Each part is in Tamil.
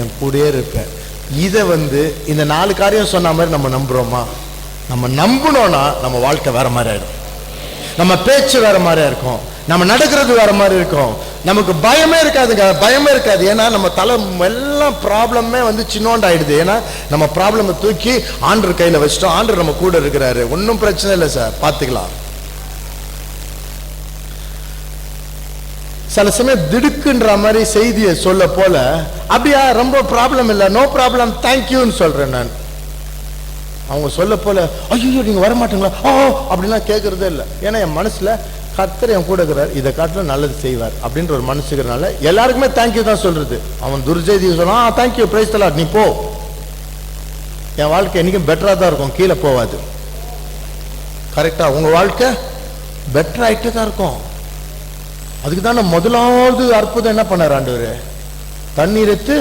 என் கூடயே இருப்பேன். இதை இந்த 4 காரியம் சொன்ன மாதிரி நம்ம நம்புறோமா? நம்ம நம்பணும்னா நம்ம வாழ்க்கை வேற மாதிரி ஆயிடும். நம்ம பேச்சு வேற மாதிரியா இருக்கும், நம்ம நடக்கிறது வேற மாதிரி இருக்கும், நமக்கு பயமே இருக்காதுங்க, பயமே இருக்காது. ஏன்னா நம்ம தலை எல்லாம் ப்ராப்ளமே சின்னோண்டு ஆயிடுது. ஏன்னா நம்ம ப்ராப்ளமை தூக்கி ஆண்டவர் கையில வச்சுட்டோம். ஆண்டவர் நம்ம கூட இருக்கிறாரு, ஒன்றும் பிரச்சனை இல்லை சார், பார்த்துக்கலாம். சில சமயம் திடுக்குன்ற மாதிரி செய்தியை சொல்ல போல, அப்படியா ரொம்ப ப்ராப்ளம் இல்லை, நோ ப்ராப்ளம், தேங்க்யூன்னு சொல்றேன் நான். அவங்க சொல்ல போல ஐயோ நீங்க வர மாட்டீங்களா ஓ அப்படிலாம் கேட்கறதே இல்லை. ஏன்னா என் மனசுல கர்த்தர் என் கூட இருக்கிறார், இதை காட்டிலும் நல்லது செய்வார் அப்படின்ற ஒரு மனசுக்கிறனால எல்லாருக்குமே தேங்க்யூ தான் சொல்றது. அவன் துர்ஜெய்தி சொன்னான் தேங்க்யூ பிரைஸ் தி லார்ட், நீ போ. என் வாழ்க்கை என்னைக்கும் பெட்டரா தான் இருக்கும், கீழே போவாது. கரெக்டா? உங்க வாழ்க்கை பெட்டர் ஆயிட்டே தான் இருக்கும். அதுக்கு தான் முதலாவது அற்புதம் என்ன பண்ணார் ஆண்டவர்? தண்ணீர் எடுத்து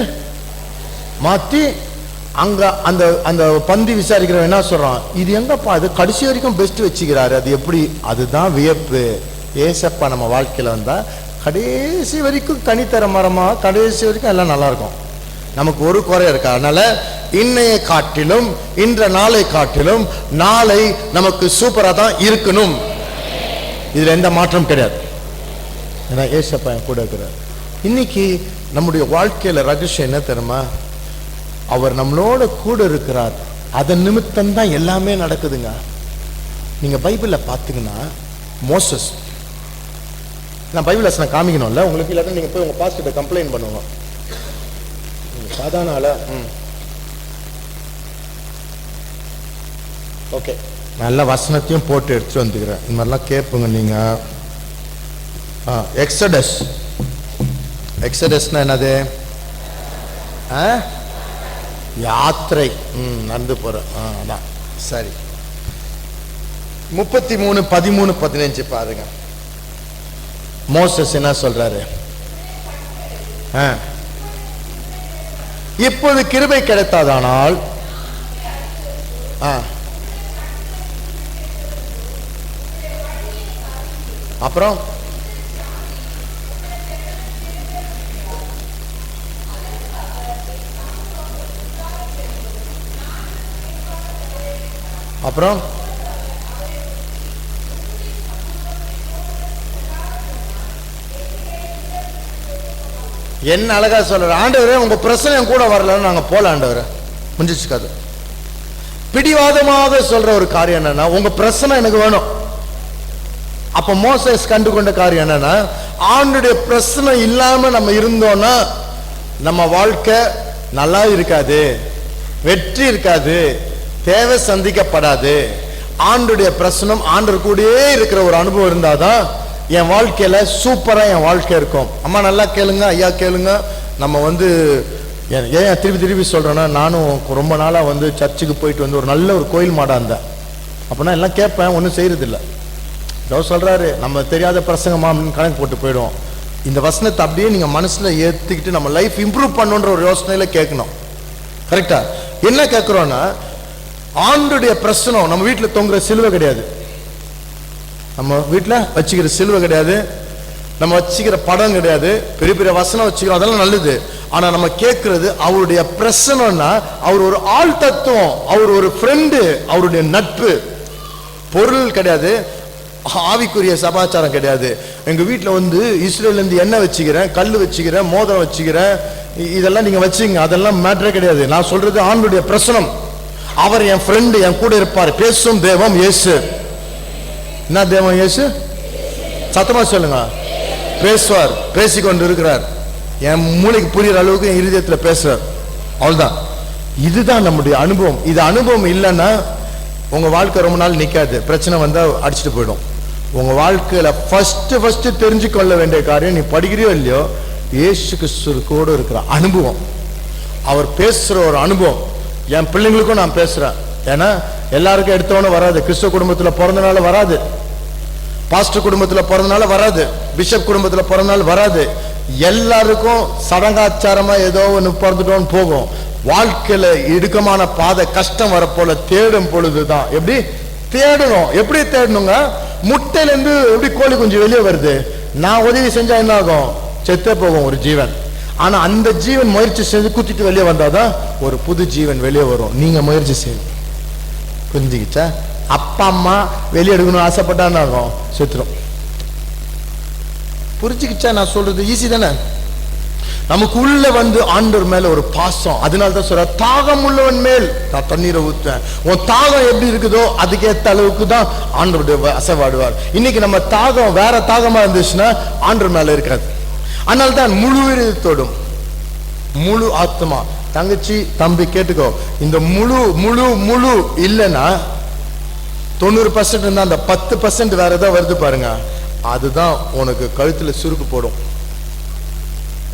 மாத்தி அங்க அந்த அந்த பந்தி விசாரிக்கிறவன் என்ன சொல்றான், இது எங்கப்பா அது கடைசி வரைக்கும் பெஸ்ட் வச்சுக்கிறாரு, அது எப்படி? அதுதான் வியப்பு. ஏசப்பா நம்ம வாழ்க்கையில வந்தா கடைசி வரைக்கும் கனித்தர மரமா, கடைசி வரைக்கும் எல்லாம் நல்லா இருக்கும், நமக்கு ஒரு குறை இருக்கா. அதனால இன்னைய காட்டிலும் இன்ற நாளை காட்டிலும் நாளை நமக்கு சூப்பரா தான் இருக்கணும். இதுல எந்த மாற்றம் கிடையாது. ஏன்னா ஏசப்பா என் கூட இருக்கிறார். இன்னைக்கு நம்முடைய வாழ்க்கையில ரகசியம் என்ன தெரியுமா? அவர் நம்மளோட கூட இருக்கிறார், அதன் நிமித்தம் தான் எல்லாமே நடக்குதுங்க. நீங்க பைபிள்ல பாத்தீங்கன்னா மோசஸ், நான் பைபிள் வசனம் காமிக்கணும்ல உங்களுக்கு, இல்லாத நீங்க போய் உங்க பாஸ்டர்ட்ட கம்ப்ளைண்ட் பண்ணுவோம். சாதாரண ஆளா? ஓகே, நல்ல வசனத்தையும் போட்டு எடுத்துட்டு வந்துக்கிறேன். இந்த மாதிரிலாம் கேட்புங்க நீங்க. எக்ஸடஸ், எக்ஸடஸ்னா என்னது? யாத்திரை, நடந்து போற. அதான் சரி. 33, 13, 15 பாருங்க. மோசஸ் என்ன சொல்றாரு? இப்போது கிருபை கிடைத்தாதானால் அப்புறம் அப்புறம் என்ன அழகா சொல்ற ஆண்டவரே, உங்க பிரச்சனை என் கூட வரலன்னு நாங்க போல ஆண்டவரே, முடிஞ்சிச்சுக்காது. பிடிவாதமாக சொல்ற ஒரு காரியம் என்னன்னா, உங்க பிரச்சனை எனக்கு வேணும். அப்ப மோசஸ் கண்டு கொண்ட காரியம் என்னன்னா, ஆண்டுடைய பிரச்சனை இல்லாம நம்ம இருந்தோம்னா நம்ம வாழ்க்கை நல்லா இருக்காது, வெற்றி இருக்காது, தேவை சந்திக்கப்படாது. ஆண்டுடைய பிரச்சனம், ஆண்டவர் கூடயே இருக்கிற ஒரு அனுபவம் இருந்தாதான் என் வாழ்க்கையில சூப்பரா என் வாழ்க்கை இருக்கும். அம்மா நல்லா கேளுங்க, ஐயா கேளுங்க. நம்ம ஏன் திருப்பி சொல்றேன்னா, நானும் ரொம்ப நாளா சர்ச்சுக்கு போயிட்டு ஒரு நல்ல ஒரு கோயில் மாடா இருந்தேன். அப்படின்னா எல்லாம் கேட்பேன், ஒன்றும் செய்யறது இல்லை. ஏதோ சொல்றாரு, நம்ம தெரியாத பிரசங்கமா அப்படின்னு கணக்கு போட்டு போயிடுவோம். இந்த வசனத்தை அப்படியே நீங்க மனசுல ஏத்துக்கிட்டு நம்ம லைஃப் இம்ப்ரூவ் பண்ணுன்ற ஒரு யோசனையில கேட்கணும். கரெக்டா? என்ன கேட்கிறோம்னா, ஆண்டுடைய பிரச்சனை நம்ம வீட்டில் தொங்குற சிலுவை கிடையாது, நம்ம வீட்டில் வச்சுக்கிற சிலுவை கிடையாது, நம்ம வச்சுக்கிற படம் கிடையாது, பெரிய பெரிய வசனம் வச்சுக்கிறோம், அதெல்லாம் நல்லது. ஆனா நம்ம கேட்கறது அவருடைய பிரச்சனைனா, அவர் ஒரு ஆள் தத்துவம், அவர் ஒரு ஃப்ரெண்டு, அவருடைய நட்பு. பொருள் கிடையாது, ஆவிக்குரிய சமாச்சாரம் கிடையாது. எங்க வீட்டில் இஸ்ரேல்ல இருந்து எண்ணெய் வச்சுக்கிறேன், கல் வச்சுக்கிறேன், மோதிரம் வச்சுக்கிறேன், இதெல்லாம் நீங்க வச்சுங்க, அதெல்லாம் மேட்டரே கிடையாது. நான் சொல்றது ஆண்டுடைய பிரச்சனம். அவர் என் ஃப்ரெண்டு, என் கூட இருப்பார். பேசும் தேவம் இயேசு. என்ன தேவம்? இயேசு. சத்தமா சொல்லுங்க. பேசுவார், பேசிக்கொண்டு இருக்கிறார், என் மூளைக்கு புரியுற அளவுக்கு என் இருதயத்தில் பேசுறார். அவ்வளவுதான். இதுதான் நம்முடைய அனுபவம். இது அனுபவம் இல்லைன்னா உங்க வாழ்க்கை ரொம்ப நாள் நிக்காது, பிரச்சனை வந்தா அடிச்சுட்டு போயிடும். உங்க வாழ்க்கையில ஃபர்ஸ்ட் தெரிஞ்சு கொள்ள வேண்டிய காரியம், நீ படிக்கிறியோ இல்லையோ, இயேசு கிறிஸ்து கூட இருக்கிற அனுபவம், அவர் பேசுற ஒரு அனுபவம். என் பிள்ளைங்களுக்கும் நான் பேசுறேன். ஏன்னா எல்லாருக்கும் எடுத்தவனும் வராது. கிறிஸ்தவ குடும்பத்தில் பிறந்தனால வராது, பாஸ்டர் குடும்பத்தில் பிறந்தனால வராது, பிஷப் குடும்பத்தில் பிறந்தனால வராது. எல்லாருக்கும் சடங்காச்சாரமா ஏதோ ஒன்று பிறந்துட்டோன்னு போகும். வாழ்க்கையில இடுக்கமான பாதை, கஷ்டம் வரப்போல தேடும் பொழுதுதான். எப்படி தேடணும்? எப்படி தேடணுங்க? முட்டையில இருந்து எப்படி கோழி குஞ்சு வெளியே வருது? நான் உதவி செஞ்சா என்ன ஆகும்? செத்தே போகும் ஒரு ஜீவன். ஆனா அந்த ஜீவன் முயற்சி செஞ்சு குத்திட்டு வெளியே வந்தாதான் ஒரு புது ஜீவன் வெளியே வரும். நீங்க முயற்சி செய்யணும். புரிஞ்சுக்கிச்சா? அப்பா அம்மா வெளியே எடுக்கணும் ஆசைப்பட்டா செத்துரும். புரிஞ்சுக்கிச்சா? நான் சொல்றது ஈஸி தானே. நமக்கு உள்ள ஆண்டவர் மேல ஒரு பாசம். அதனாலதான் சொல்ற, தாகம் உள்ளவன் மேல் நான் தண்ணீரை ஊற்றுவேன். உன் தாகம் எப்படி இருக்குதோ அதுக்கேற்ற அளவுக்கு தான் ஆண்டவருடைய அசைவாடுவார். இன்னைக்கு நம்ம தாகம் வேற தாகமா இருந்துச்சுன்னா ஆண்டவர் மேல இருக்காது. அதனால தான் முழு விருதத்தோடும் முழு ஆத்மா. தங்கச்சி தம்பி கேட்டுக்கோ, இந்த முழு முழு முழு இல்லைன்னா 90% இருந்தா அந்த 10% வேற ஏதாவது வருது பாருங்க, அதுதான் உனக்கு கழுத்துல சுருக்கு போடும்.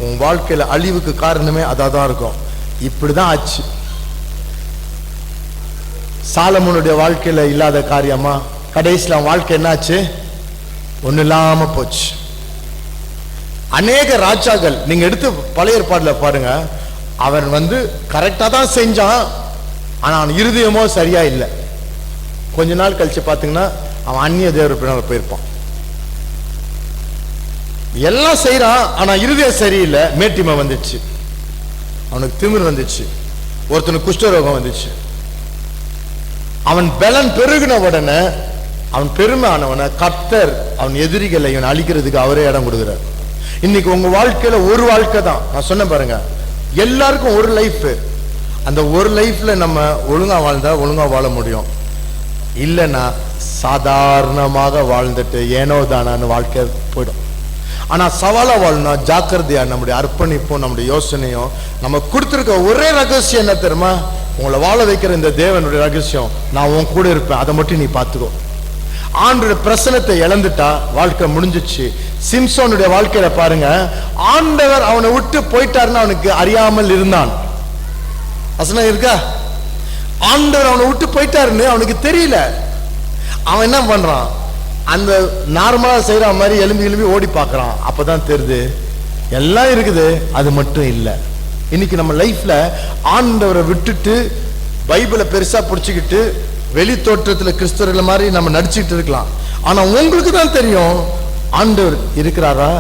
உன் வாழ்க்கையில அழிவுக்கு காரணமே அதான் இருக்கும். இப்படிதான் ஆச்சு. சாலமோனுடைய வாழ்க்கையில இல்லாத காரியமா கடைசியில வாழ்க்கை என்னாச்சு? ஒண்ணு இல்லாம போச்சு. அநேக ராஜாக்கள் நீங்க எடுத்து பழைய ஏற்பாடுல பாருங்க, அவன் கரெக்டா தான் செஞ்சான், ஆனா அவன் இருதயமோ சரியா இல்லை. கொஞ்ச நாள் கழிச்சு பாத்தீங்கன்னா அவன் அந்நிய தேவர் பின்னால போயிருப்பான். எல்லாம் செய்யறான், ஆனா இருதயம் சரியில்லை. மேட்டிமை வந்துச்சு, அவனுக்கு திமிர் வந்துச்சு, ஒருத்தனுக்கு குஷ்டரோகம் வந்துச்சு. அவன் பலன் பெருகின உடனே அவன் பெருமை ஆனவன கர்த்தர் அவன் எதிரிகளை இவன் அழிக்கிறதுக்கு அவரே இடம் கொடுக்கிறார். இன்னைக்கு உங்க வாழ்க்கையில ஒரு வாழ்க்கை தான். நான் சொன்ன பாருங்க, எல்லாருக்கும் ஒரு லைஃப். அந்த ஒரு லைஃப்ல நம்ம ஒழுங்கா வாழ்ந்தா ஒழுங்கா வாழ முடியும். இல்லைன்னா சாதாரணமாக வாழ்ந்துட்டு ஏனோ தானான்னு வாழ்க்கை போயிடும். ஆனா சவாலா வாழணும், ஜாக்கிரதையா நம்முடைய அர்ப்பணிப்பும் நம்முடைய யோசனையும். நம்ம கொடுத்திருக்க ஒரே ரகசியம் என்ன தெரியுமா? உங்களை வாழ வைக்கிற இந்த தேவனுடைய ரகசியம், நான் உன் கூட இருப்பேன், அதை மட்டும் நீ பார்த்துக்கோ. ஆண்டவருடைய பிரசனத்தை இழந்துட்டா வாழ்க்கை முடிஞ்சிச்சு. சிம்சோனுடைய வாழ்க்கையில பாருங்க, ஆண்டவர் அவனை விட்டு போயிட்டாருன்னு அவனுக்கு அறியாமல் இருந்தான். வசனம் இருக்கா? ஆண்டவர் அவனை விட்டு போயிட்டாருன்னு அவனுக்கு தெரியல. அவன் என்ன பண்றான்? அந்த நார்மலா செய்யற மாதிரி எலும்பி ஓடி பார்க்கறான். அப்பதான் தெரியுது எல்லாம் இருக்குது, அது மட்டும் இல்லை. இன்னைக்கு நம்ம லைஃப்ல ஆண்டவரை விட்டுட்டு பைபிளை பெருசா பிடிச்சுக்கிட்டு வெளி தோற்றத்துல கிறிஸ்தவர்களை மாதிரி நம்ம நடிச்சுக்கிட்டு இருக்கலாம். ஆனா உங்களுக்கு தான் தெரியும் ஆண்டவர் இருக்கிறாரா,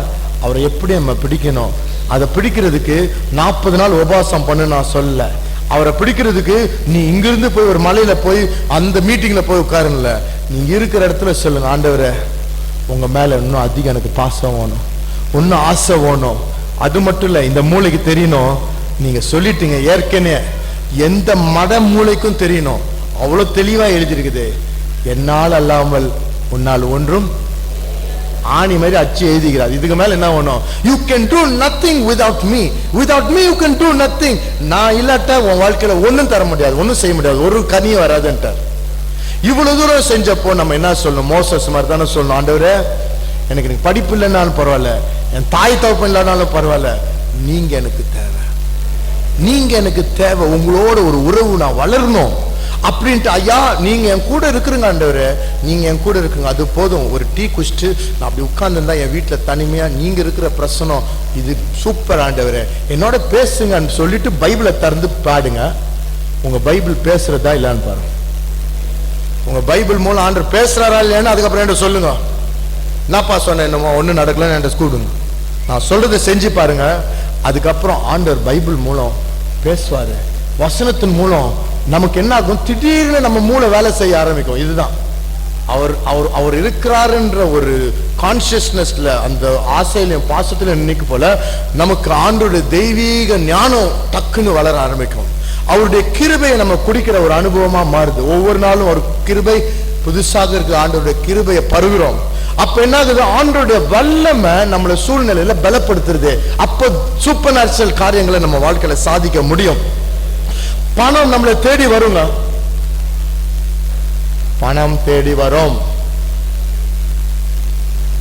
அவரை எப்படி நம்ம பிடிக்கணும். அதை பிடிக்கிறதுக்கு 40 நாள் உபவாசம் பண்ணு நான் சொல்ல. அவரை பிடிக்கிறதுக்கு நீ இங்கிருந்து போய் ஒரு மலையில போய் அந்த மீட்டிங்ல போய் உட்காருல, நீ இருக்கிற இடத்துல சொல்லுங்க, ஆண்டவரே உங்க மேல இன்னும் அதிகம் எனக்கு பாசம் வேணும், இன்னும் ஆசை வேணும். அது மட்டும் இல்ல, இந்த மூளைக்கு தெரியணும். நீங்க சொல்லிட்டீங்க ஏற்கனவே, எந்த மத மூளைக்கும் தெரியணும். அவ்வளவு தெளிவா எழுதியிருக்குது, என்னால் அல்லாமல் உன்னால் ஒன்றும். ஆணி மாதிரி அச்சு எழுதிக்கிறார். இதுக்கு மேல என்ன வேணும்? You can do nothing without me, without me you can do nothing. நான் இல்லாட்ட உன் வாழ்க்கையில ஒன்னும் தர முடியாது, ஒன்னும் செய்ய முடியாது, ஒரு கனியும் வராதுன்ட்டார். இவ்வளவு தூரம் செஞ்சப்போ நம்ம என்ன சொல்லணும்? மோசஸ் மாதிரி தானே சொல்லணும், ஆண்டவரே எனக்கு படிப்பு இல்லைன்னாலும் பரவாயில்ல, என் தாய் தகப்பன் இல்லைனாலும் பரவாயில்ல, நீங்க எனக்கு தேவை, நீங்க எனக்கு தேவை, உங்களோட ஒரு உறவு நான் வளரணும் அப்படின்ட்டு. ஐயா நீங்க என் கூட இருக்கிறீங்க ஆண்டவரே, நீங்க என் கூட இருக்குங்க, அது போதும். ஒரு டீ குடிச்சிட்டு நான் அப்படி உட்கார்ந்துருந்தா என் வீட்டுல தனிமையா நீங்க இருக்கிற பிரசனம் இது சூப்பர் ஆண்டவரே, என்னோட பேசுங்கன்னு சொல்லிட்டு பைபிளை திறந்து பாடுங்க. உங்க பைபிள் பேசுறதா இல்லைன்னு பாருங்க. உங்க பைபிள் மூலம் ஆண்டவர் பேசுறாரா இல்லையான்னு அதுக்கப்புறம் என்கிட்ட சொல்லுங்க. என்னப்பா சொன்ன, என்னமோ ஒன்னும் நடக்கலன்னு என்கிட்ட கூடுங்க. நான் சொல்றதை செஞ்சு பாருங்க. அதுக்கப்புறம் ஆண்டவர் பைபிள் மூலம் பேசுவாரு. வசனத்தின் மூலம் நமக்கு என்ன ஆகும்? திடீர்னு நம்ம மூளை வேலை செய்ய ஆரம்பிக்கும். இதுதான் அவர் அவர் அவர் இருக்கிறாருன்ற ஒரு கான்சியஸ்னஸ்ல, அந்த ஆசையிலையும் பாசத்திலையும் இன்னைக்கு போல நமக்கு ஆண்டோட தெய்வீக ஞானம் டக்குன்னு வளர ஆரம்பிக்கும். அவருடைய கிருபையை நம்ம குடிக்கிற ஒரு அனுபவமா மாறுது. ஒவ்வொரு நாளும் ஒரு கிருபை புதுசாக இருக்கு. ஆண்டோடைய கிருபையை பருகிறோம். அப்ப என்ன ஆகுது? ஆண்டோடைய வல்லமை நம்மள சூழ்நிலையில பலப்படுத்துறது. அப்ப சூப்பர் நேச்சுரல் காரியங்களை நம்ம வாழ்க்கையில சாதிக்க முடியும். பணம் நம்மளை தேடி வருங்க, பணம் தேடி வரும்.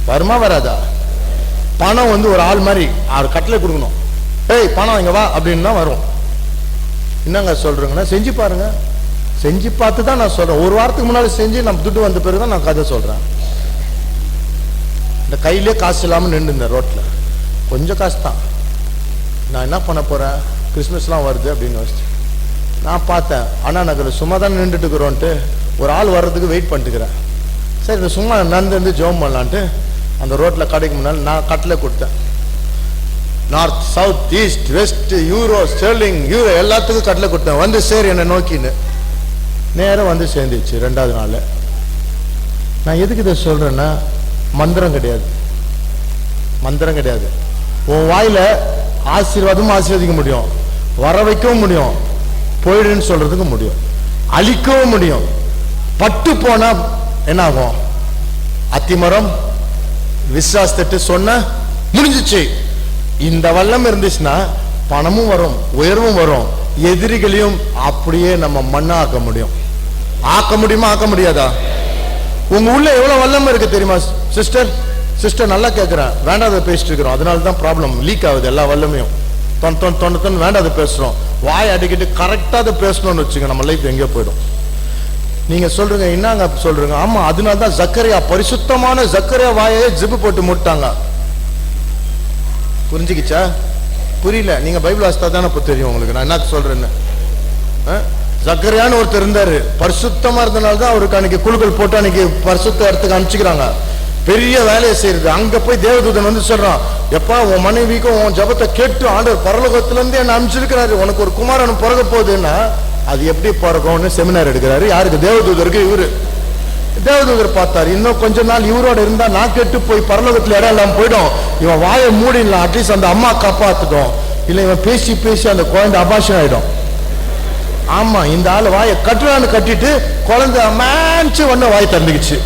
வருமா வராதா? பணம் ஒரு ஆள் மாதிரி அவர் கட்டளை கொடுக்கணும், ஏய் பணம் இங்க வா அப்படின்னு தான் வரும். என்னங்க சொல்றீங்கன்னா செஞ்சு பாருங்க. செஞ்சு பார்த்து தான் நான் சொல்றேன். ஒரு வாரத்துக்கு முன்னாடி செஞ்சு நம்ம துட்டு வந்த பிறகுதான் நான் கதை சொல்றேன். இந்த கையிலே காசு இல்லாமல் நின்று ரோட்ல, கொஞ்சம் காசு தான். நான் என்ன பண்ண போறேன், கிறிஸ்மஸ்லாம் வருது அப்படின்னு யோசிச்சு நான் பார்த்தேன். அண்ணா நகர் சும்மா தான் நின்றுட்டு இருக்கிறோன்ட்டு ஒரு ஆள் வர்றதுக்கு வெயிட் பண்ணிட்டுக்கிறேன். சரி இந்த சும்மா நடந்து ஜெபம் பண்ணலான்ட்டு அந்த ரோட்ல கடைக்கு முன்னால் நான் கட்டில கொடுத்தேன். North, south, east, west, euro, sterling, euro எல்லாத்துக்கும் கட்டளை கொடுத்தேன். வந்து சேர் என்னை நோக்கின்னு. நேரம் வந்து சேர்ந்துச்சு 2வது நாள். நான் எதுக்கு இதை சொல்றேன்னா, மந்திரம் கிடையாது, மந்திரம் கிடையாது. உன் வாயில ஆசீர்வாதமும் ஆசீர்வதிக்க முடியும், வர வைக்கவும் முடியும், போயிடுன்னு சொல்றதுக்கு முடியும், அழிக்கவும் முடியும். பட்டு போனா என்ன ஆகும்? அத்திமரம் விசுவாசத்தை சொன்ன முடிஞ்சிச்சு. இந்த வல்லம் இருந்துச்சுன்னா பணமும் வரும், உயர்வும் வரும், எதிரிகளையும் அப்படியே நம்ம மண்ணா ஆக்க முடியும். ஆக்க முடியுமா? ஆக்க முடியாதா? உங்க உள்ள எவ்வளவு வல்லம் இருக்கு தெரியுமா சிஸ்டர்? சிஸ்டர் நல்லா கேட்கிறேன், வேண்டாத பேசிட்டு இருக்கிறோம், அதனால தான் ப்ராப்ளம் லீக் ஆகுது. எல்லா வல்லமையும் தொண்ணு வேண்டாத பேசுறோம். வாய் அடிக்கிட்டு கரெக்டா அதை பேசணும்னு வச்சுங்க, நம்ம லைஃப் எங்கேயோ போயிடும். நீங்க சொல்றீங்க என்னங்க சொல்றீங்க? ஆமா, அதனால தான் ஜக்கரியா, பரிசுத்தமான ஜக்கரியா வாயை ஜிப்பு போட்டு மூட்டாங்க. புரிஞ்சுக்கிச்சா? புரியல? நீங்க பைபிள் வாசித்தா தானே இப்போ தெரியும் உங்களுக்கு நான் என்ன சொல்றேன்னு. ஜக்கரியான்னு ஒருத்தர் இருந்தாரு, பரிசுத்தமா இருந்தனால தான் அவருக்கு அன்னைக்கு குழுக்கள் போட்டு அன்னைக்கு பரிசுத்த இடத்துக்கு அனுப்பிச்சுக்கிறாங்க. பெரிய வேலையை செய்யறது. அங்க போய் தேவதூதன் வந்து சொல்றான், எப்பா உன் மனைவிக்கும் உன் ஜபத்தை கேட்டு ஆண்டவர் பரலோகத்துல இருந்து என்ன அனுப்பிச்சிருக்கிறாரு, உனக்கு ஒரு குமாரன் பிறக போகுதுன்னா அது எப்படி பிறகும்னு செமினார் எடுக்கிறாரு. யாருக்கு? தேவதூதருக்கு. இவரு தேவதூதர் பார்த்தாரு, இன்னும் கொஞ்ச நாள் இவரோட இருந்தா நான் கெட்டு போய் பரலோகத்துல இடம் எல்லாம் போயிடும், இவன் வாயை மூடிடலாம், அட்லீஸ்ட் அந்த அம்மா காப்பாத்துட்டோம், இல்ல இவன் பேசி பேசி அந்த குழந்தை அபாஷன் ஆயிடும். ஆமா, இந்த ஆள் வாயை கட்டுறான்னு கட்டிட்டு குழந்தை மேன்ச்சு ஒண்ணு வாய் திறந்துக்குச்சு.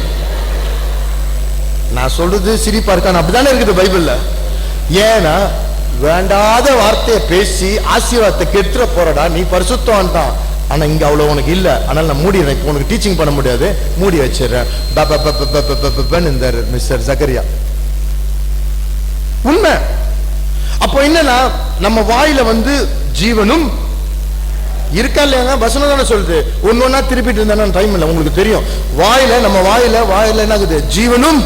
நான் சொல்றது சிரிப்பா இருக்கான்னு அப்படித்தானே இருக்குது பைபிள்ல. ஏன்னா வேண்டாத வார்த்தையை பேசி ஆசீர்வாதத்தை கெடுத்துற போறடா, நீ பரிசுத்தவான் தான், ஆனா இங்க அவ்வளவு உனக்கு இல்ல, அதனால நான் மூடிடுறேன், இப்போ உனக்கு டீச்சிங் பண்ண முடியாது, மூடி வச்சிடுறேன் மிஸ்டர் ஜக்கரியா. உண்மை. அப்போ என்னன்னா நம்ம வாயில வந்து ஜீவனும் இருக்கா இல்லையாங்க? வசனம் தானே சொல்லுது. ஒன்னொன்னா திருப்பிட்டு இருந்தா டைம் இல்லை, உங்களுக்கு தெரியும். வாயில நம்ம வாயில என்ன ஆகுது? ஜீவனும்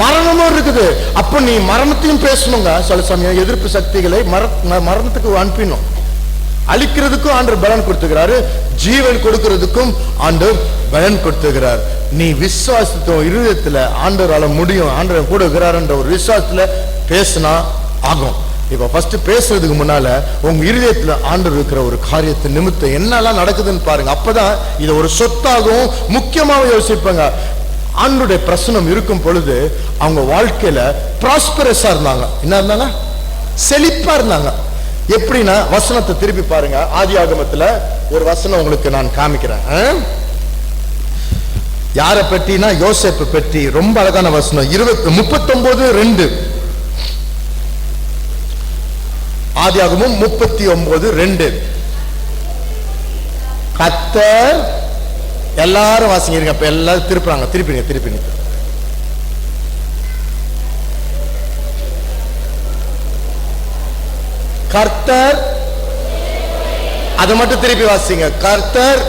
மரணமும் இருக்குது. அப்ப நீ மரணத்தையும் பேசணுங்க. சில சமயம் எதிர்ப்பு சக்திகளை மரணத்துக்கு அனுப்பினோம். அழிக்கிறதுக்கும் ஆண்டவர் பலன் கொடுத்துக்கிறாரு, ஜீவன் கொடுக்கிறதுக்கும் ஆண்டவர் பலன் கொடுத்துக்கிறார். நீ விசுவாசத்தோட இருதயத்துல ஆண்டவரால முடியும், ஆண்டவர் கூட இருக்கிறாருன்ற ஒரு விசுவாசத்துல பேசினா ஆகும். இப்ப ஃபர்ஸ்ட் பேசுறதுக்கு முன்னால உங்க இருதயத்துல ஆண்டவர் இருக்கிற ஒரு காரியத்தை நிமித்தம் என்னெல்லாம் நடக்குதுன்னு பாருங்க. அப்பதான் இதை ஒரு சொத்தாகவும் முக்கியமாக யோசிப்பாங்க. ஆண்டவருடைய பிரசனம் இருக்கும் பொழுது அவங்க வாழ்க்கையில ப்ராஸ்பரஸா இருந்தாங்க. என்ன இருந்தாங்க? செழிப்பா இருந்தாங்க. எப்படின்னா வசனத்தை திருப்பி பாருங்க. ஆதியாகமத்துல ஒரு வசனம் உங்களுக்கு நான் காமிக்கிறேன். யாரை பற்றினா யோசேப்பு பற்றி. ரொம்ப அழகான வசனம். 39:2. ஆதியாகமம் 39:2. கர்த்தர், எல்லாரும் வாசிங்க. இப்ப எல்லாரும் திருப்புறாங்க. திருப்பிங்க. கர்த்தர், அதை மட்டும் திருப்பி வாசிங்க. கர்த்தர்,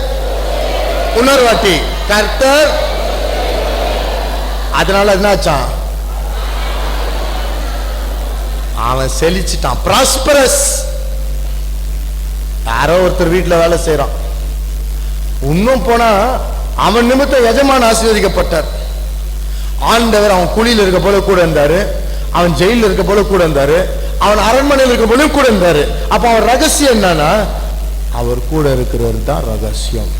இன்னொரு வாட்டி கர்த்தர். அதனால என்னாச்சான்? அவன் செழிச்சிட்டான். பிராஸ்பரஸ். யாரோ ஒருத்தர் வீட்டுல வேலை செய்யறான். இன்னும் போனா அவன் நிமித்தம் எஜமான் ஆசீர்வதிக்கப்பட்டார். ஆண்டவர் அவன் குழியில் இருக்க போல கூட இருந்தாரு, அவன் ஜெயில இருக்க போல கூட இருந்தாரு, அவன் அரண்மனையில் இருக்க போல கூட இருந்தாரு. அப்ப அவன் ரகசியம் என்னன்னா, அவர் கூட இருக்கிறவர் தான் ரகசியம்.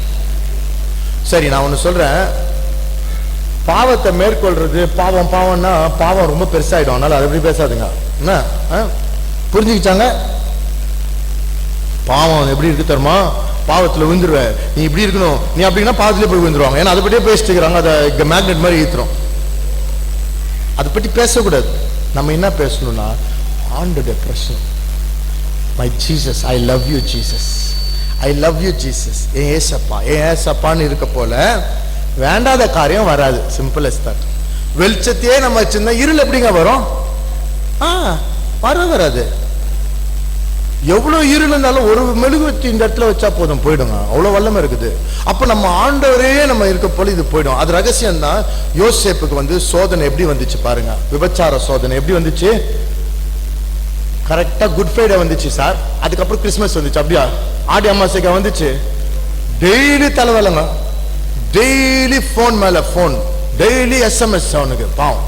சரி, நான் ஒண்ணு சொல்றேன். பாவத்தை மேற்கொள்றது, பாவம்னா பாவம் ரொம்ப பெருசாயிடும், அதனால அதை எப்படி பேசாதுங்க. என்ன புரிஞ்சுக்கிச்சாங்க? பாவம் எப்படி இருக்கு தெரியுமா? பாவத்துல விழுந்துருவ, நீ இப்படி இருக்கணும், நீ அப்படின்னா பாவத்திலே போய் விழுந்துருவாங்க. ஏன்னா அதை பற்றியே பேசிட்டு இருக்கிறாங்க. அதை மேக்னெட் மாதிரி ஈத்துறோம். அதை பற்றி பேசக்கூடாது. நம்ம என்ன பேசணும்னா, ஆண்டோட பிரச்சனை. My Jesus, I love you Jesus, I love you Jesus, ஏன் ஏசப்பான்னு இருக்க போல வேண்டாத காரியம் வராது. Simple S that. வெளிச்சத்தையே நம்ம வச்சிருந்தா இருள் எப்படிங்க வரும்? வராது. எவ்வளவு இருள் இருந்தாலும் ஒரு மெழுகுவத்தி இந்த இடத்துல வச்சா போதும், போயிடுங்க. அவ்வளவு வல்லமை இருக்குது. அப்ப நம்ம ஆண்டவரே நம்ம இருக்க போல இது போயிடும். அது ரகசியம் தான். யோசேப்புக்கு வந்து சோதனை எப்படி வந்துச்சு பாருங்க. விபச்சார சோதனை எப்படி வந்துச்சு? கரெக்டா குட் ஃப்ரைடே வந்துச்சு சார். அதுக்கப்புறம் கிறிஸ்மஸ் வந்துச்சு. அப்படியா? ஆடி அமாவாசைக்கு வந்துச்சு. டெய்லி தலைவலங்க, டெய்லி போன் மேல போன், டெய்லி SMS அவனுக்கு. பாவம்.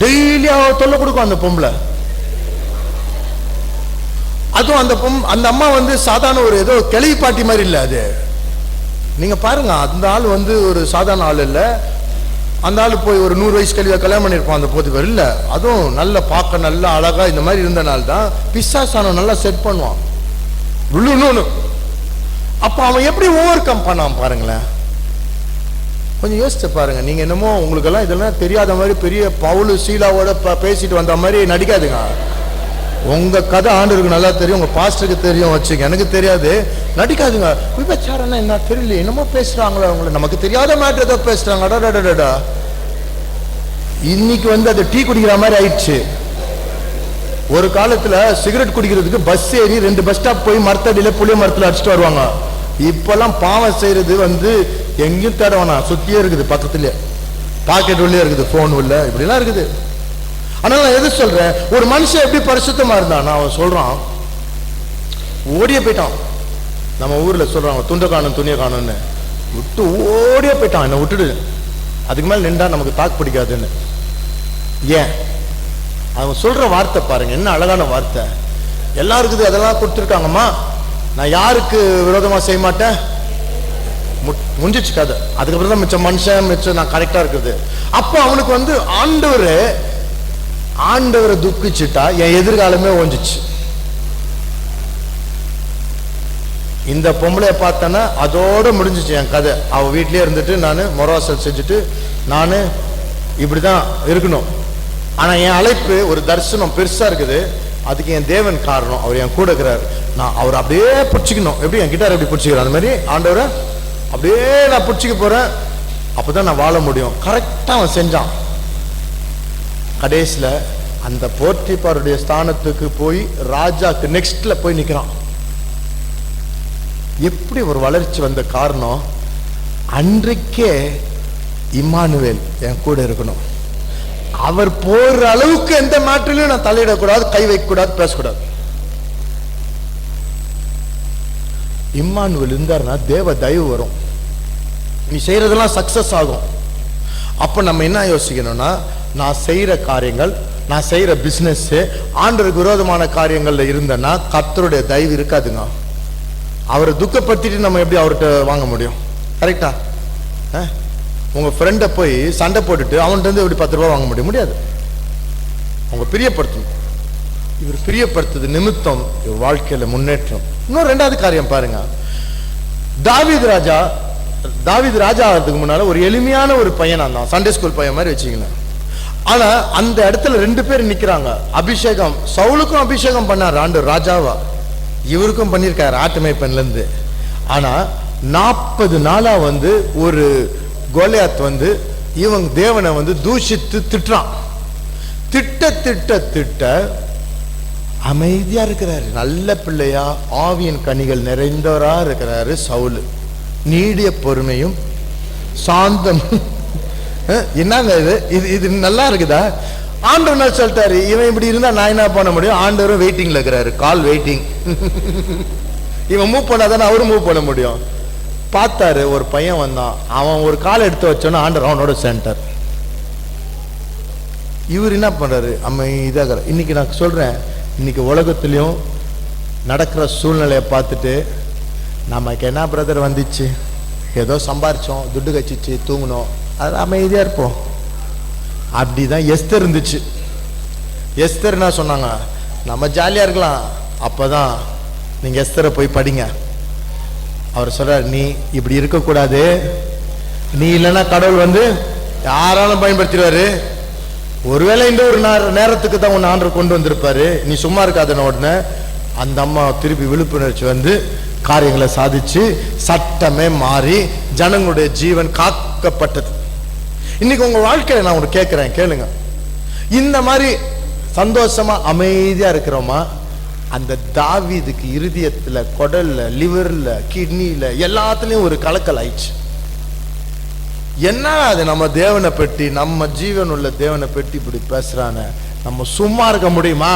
டெய்லி தொல்லை கொடுக்கும் அந்த பொம்பளை. அதுவும் அந்த அம்மா வந்து சாதாரண ஒரு ஏதோ கிளவி பாட்டி மாதிரி இல்லை. அது நீங்க பாருங்க, அந்த ஆள் வந்து ஒரு சாதாரண ஆள் இல்லை. அந்த ஆள் போய் ஒரு 100 வயசு கல்வியா கல்யாணம் பண்ணியிருப்பான் அந்த போதுவர் இல்லை. அதுவும் நல்ல பார்க்க நல்ல அழகா இந்த மாதிரி இருந்தனால தான் பிசாசான நல்லா செட் பண்ணுவான். அப்ப அவன் எப்படி ஓவர் கம் பண்ணான் பாருங்களேன். கொஞ்சம் யோசிச்சு பாருங்க. நீங்க என்னமோ உங்களுக்கெல்லாம் இதெல்லாம் தெரியாத மாதிரி பெரிய பவுல் சீலாவோட பேசிட்டு வந்த மாதிரி நடிக்காதுங்க. உங்க கதை ஆண்டவருக்கு நல்லா தெரியும், உங்க பாஸ்டருக்கு தெரியும் வச்சுங்க, எனக்கு தெரியாது. நடிக்காதுங்க. விபச்சாரம்னா என்ன தெரியல, என்னமோ பேசுறாங்களோ அவங்கள, நமக்கு தெரியாத மேட்டர் ஏதோ பேசுறாங்க. அடடடடா, இன்னைக்கு வந்து அது டீ குடிக்கிற மாதிரி ஆயிடுச்சு. ஒரு காலத்துல சிகரெட் குடிக்கிறதுக்கு பஸ் ஏறி 2 பஸ் ஸ்டாப் போய் மரத்தடியில புளிய மரத்துல அடிச்சுட்டு வருவாங்க. இப்பெல்லாம் பாவம் செய்யறது வந்து எங்கேயும் தேட வேணாம், சுத்தியே இருக்குது, பக்கத்துலயே பாக்கெட் உள்ளே இருக்குது, போன் உள்ள, இப்படி எல்லாம் இருக்குது. ஆனால் நான் எது சொல்றேன், ஒரு மனுஷன் எப்படி பரிசுத்தமா இருந்தான், அவன் சொல்றான் ஓடிய போயிட்டான். நம்ம ஊர்ல சொல்றாங்க துண்டை காணும் துணியை காணும்னு, விட்டு ஓடிய போயிட்டான். என்ன விட்டுடு, அதுக்கு மேல நின்றா நமக்கு தாக்கு பிடிக்காதுன்னு. ஏன்? அவன் சொல்ற வார்த்தை பாருங்க, என்ன அழகான வார்த்தை. எல்லாருக்குது அதெல்லாம் கொடுத்துருக்காங்கம்மா, நான் யாருக்கு விரோதமா செய்ய மாட்டேன், முடிஞ்சிச்சு கதை. அதுக்கப்புறம் தான் மிச்சம் மனுஷன் மிச்சம் நான் கரெக்டா இருக்குது. அப்போ அவனுக்கு வந்து ஆண்டவரை துக்கிச்சுட்டா என் எதிர்காலமே ஒஞ்சிச்சு. இந்த பொம்பளைய பார்த்தேன்னா அதோட முடிஞ்சிச்சு என் கதை. அவ வீட்லயே இருந்துட்டு நான் மொரவாசல் செஞ்சுட்டு நான் இப்படிதான் இருக்கணும். ஆனா என் அழைப்பு ஒரு தரிசனம் பெருசா இருக்குது. அதுக்கு என் தேவன் காரணம், அவர் என் கூட இருக்கிறார். நான் அவர் அப்படியே பிடிச்சிக்கணும். எப்படி என் கிட்டார் எப்படி பிடிச்சிக்கிறேன் அந்த மாதிரி ஆண்டவரை அப்படியே நான் பிடிச்சிக்க போறேன். அப்பதான் நான் வாழ முடியும். கரெக்டா அவன் செஞ்சான். கடைசியில அந்த போர்த்திபாருடைய ஸ்தானத்துக்கு போய் ராஜாக்கு நெக்ஸ்ட்ல போய் நிக்கிறான். எப்படி ஒரு வளர்ச்சி வந்த காரணம், அன்றைக்கே இம்மானுவேல் என் கூட இருக்கணும். அவர் போற அளவுக்கு எந்த மேட்டர்லயும் நான் தலையிடக்கூடாது, கை வைக்கக்கூடாது, பேசக்கூடாது. இம்மானுவேல் இருந்தாருன்னா தேவ தயவு வரும், நீ செய்யறதெல்லாம் சக்சஸ் ஆகும். அப்ப நம்ம என்ன யோசிக்கணும்னா, நான் செய்யற காரியங்கள், நான் செய்யற பிசினஸ் ஆண்டவருக்கு விரோதமான காரியங்கள்ல இருந்தேன்னா கர்த்தருடைய தயவு இருக்காதுங்க. அவரை துக்கப்படுத்திட்டு நம்ம எப்படி அவர்கிட்ட வாங்க முடியும்? கரெக்டா? உங்க ஃப்ரெண்டை போய் சண்டை போட்டுட்டு அவன்கிட்ட இருந்து எப்படி 10 ரூபா வாங்க முடியாது. அவங்க பிரியப்படுத்தணும். இவர் பிரியப்படுத்துது நிமித்தம் இவர் வாழ்க்கையில முன்னேற்றம். இன்னும் 2வது காரியம் பாருங்க. தாவீது ராஜா ஆகிறதுக்கு முன்னால ஒரு எளிமையான ஒரு பையனா இருந்தான், சண்டே ஸ்கூல் பையன் மாதிரி வச்சுக்கலாம். ஆனா அந்த இடத்துல 2 பேர் நிக்கிறாங்க. அபிஷேகம், சவுலுக்கும் அபிஷேகம் பண்ணார் ஆண்டவர் ராஜாவா, இவருக்கும் பண்ணிருக்காரு ஆட்டுமைப்பன்ல இருந்து. ஆனா 40 நாளா வந்து ஒரு கோலியாத் வந்து இவங்க தேவனை வந்து தூஷித்து திட்டுறான். திட்ட அமைதியா இருக்கிறாரு, நல்ல பிள்ளையா, ஆவியின் கனிகள் நிறைந்தவரா இருக்கிறாரு சவுல். நீடிய பொறுமையும் சாந்தம். என்னங்க இது நல்லா இருக்குதா? ஆண்டவர் என்ன சொல்லிட்டாரு, இவன் இப்படி இருந்தா நான் என்ன பண்ண முடியும்? ஆண்டவரும் வெயிட்டிங்ல இருக்கிறாரு, கால் வெயிட்டிங். இவன் மூவ் பண்ணாதானே அவரும் மூவ் பண்ண முடியும். பார்த்தாரு, ஒரு பையன் வந்தான், அவன் ஒரு கால் எடுத்து வச்சோன்னா ஆண்டவர் அவனோட சென்டர். இவர் என்ன பண்றாரு, அமைதியாக. இன்னைக்கு நான் சொல்றேன், இன்னைக்கு உலகத்திலையும் நடக்கிற சூழ்நிலையை பார்த்துட்டு நமக்கு என்ன பிரதர் வந்துச்சு, ஏதோ சம்பாரிச்சோம், துட்டு கச்சிச்சு, தூங்கணும், அது அமைதியா இருப்போம். அப்படிதான் எஸ்தர் இருந்துச்சு. எஸ்தர் என்ன சொன்னாங்க, நம்ம ஜாலியா இருக்கலாம். அப்பதான் நீங்க எஸ்தரை போய் படிங்க. அவர் சொல்றாரு, நீ இப்படி இருக்கக்கூடாது, நீ இல்லைன்னா கடவுள் வந்து யாராலும் பயன்படுத்திடுவாரு. ஒருவேளை இந்த ஒரு நேரத்துக்கு தான் உன்னை ஆண்டவர் கொண்டு வந்திருப்பாரு, நீ சும்மா இருக்காதுன்னு உடனே அந்த அம்மா திருப்பி விழிப்புணர்ச்சி வந்து காரியங்களை சாதிச்சு சட்டமே மாறி ஜனங்களுடைய ஜீவன் காக்கப்பட்டது. இன்னைக்கு உங்க வாழ்க்கையில நான் ஒன்று கேட்கிறேன், கேளுங்க. இந்த மாதிரி சந்தோஷமா அமைதியா இருக்கிறோமா? அந்த தாவீதுக்கு இருதயத்துல, குடல்ல, லிவர்ல, கிட்னில எல்லாத்துலயும் ஒரு கலக்கல் ஆயிடுச்சு. என்ன அது, நம்ம தேவனை பற்றி, நம்ம ஜீவன் உள்ள தேவனை பற்றி இப்படி பேசுறான, நம்ம சும்மா இருக்க முடியுமா?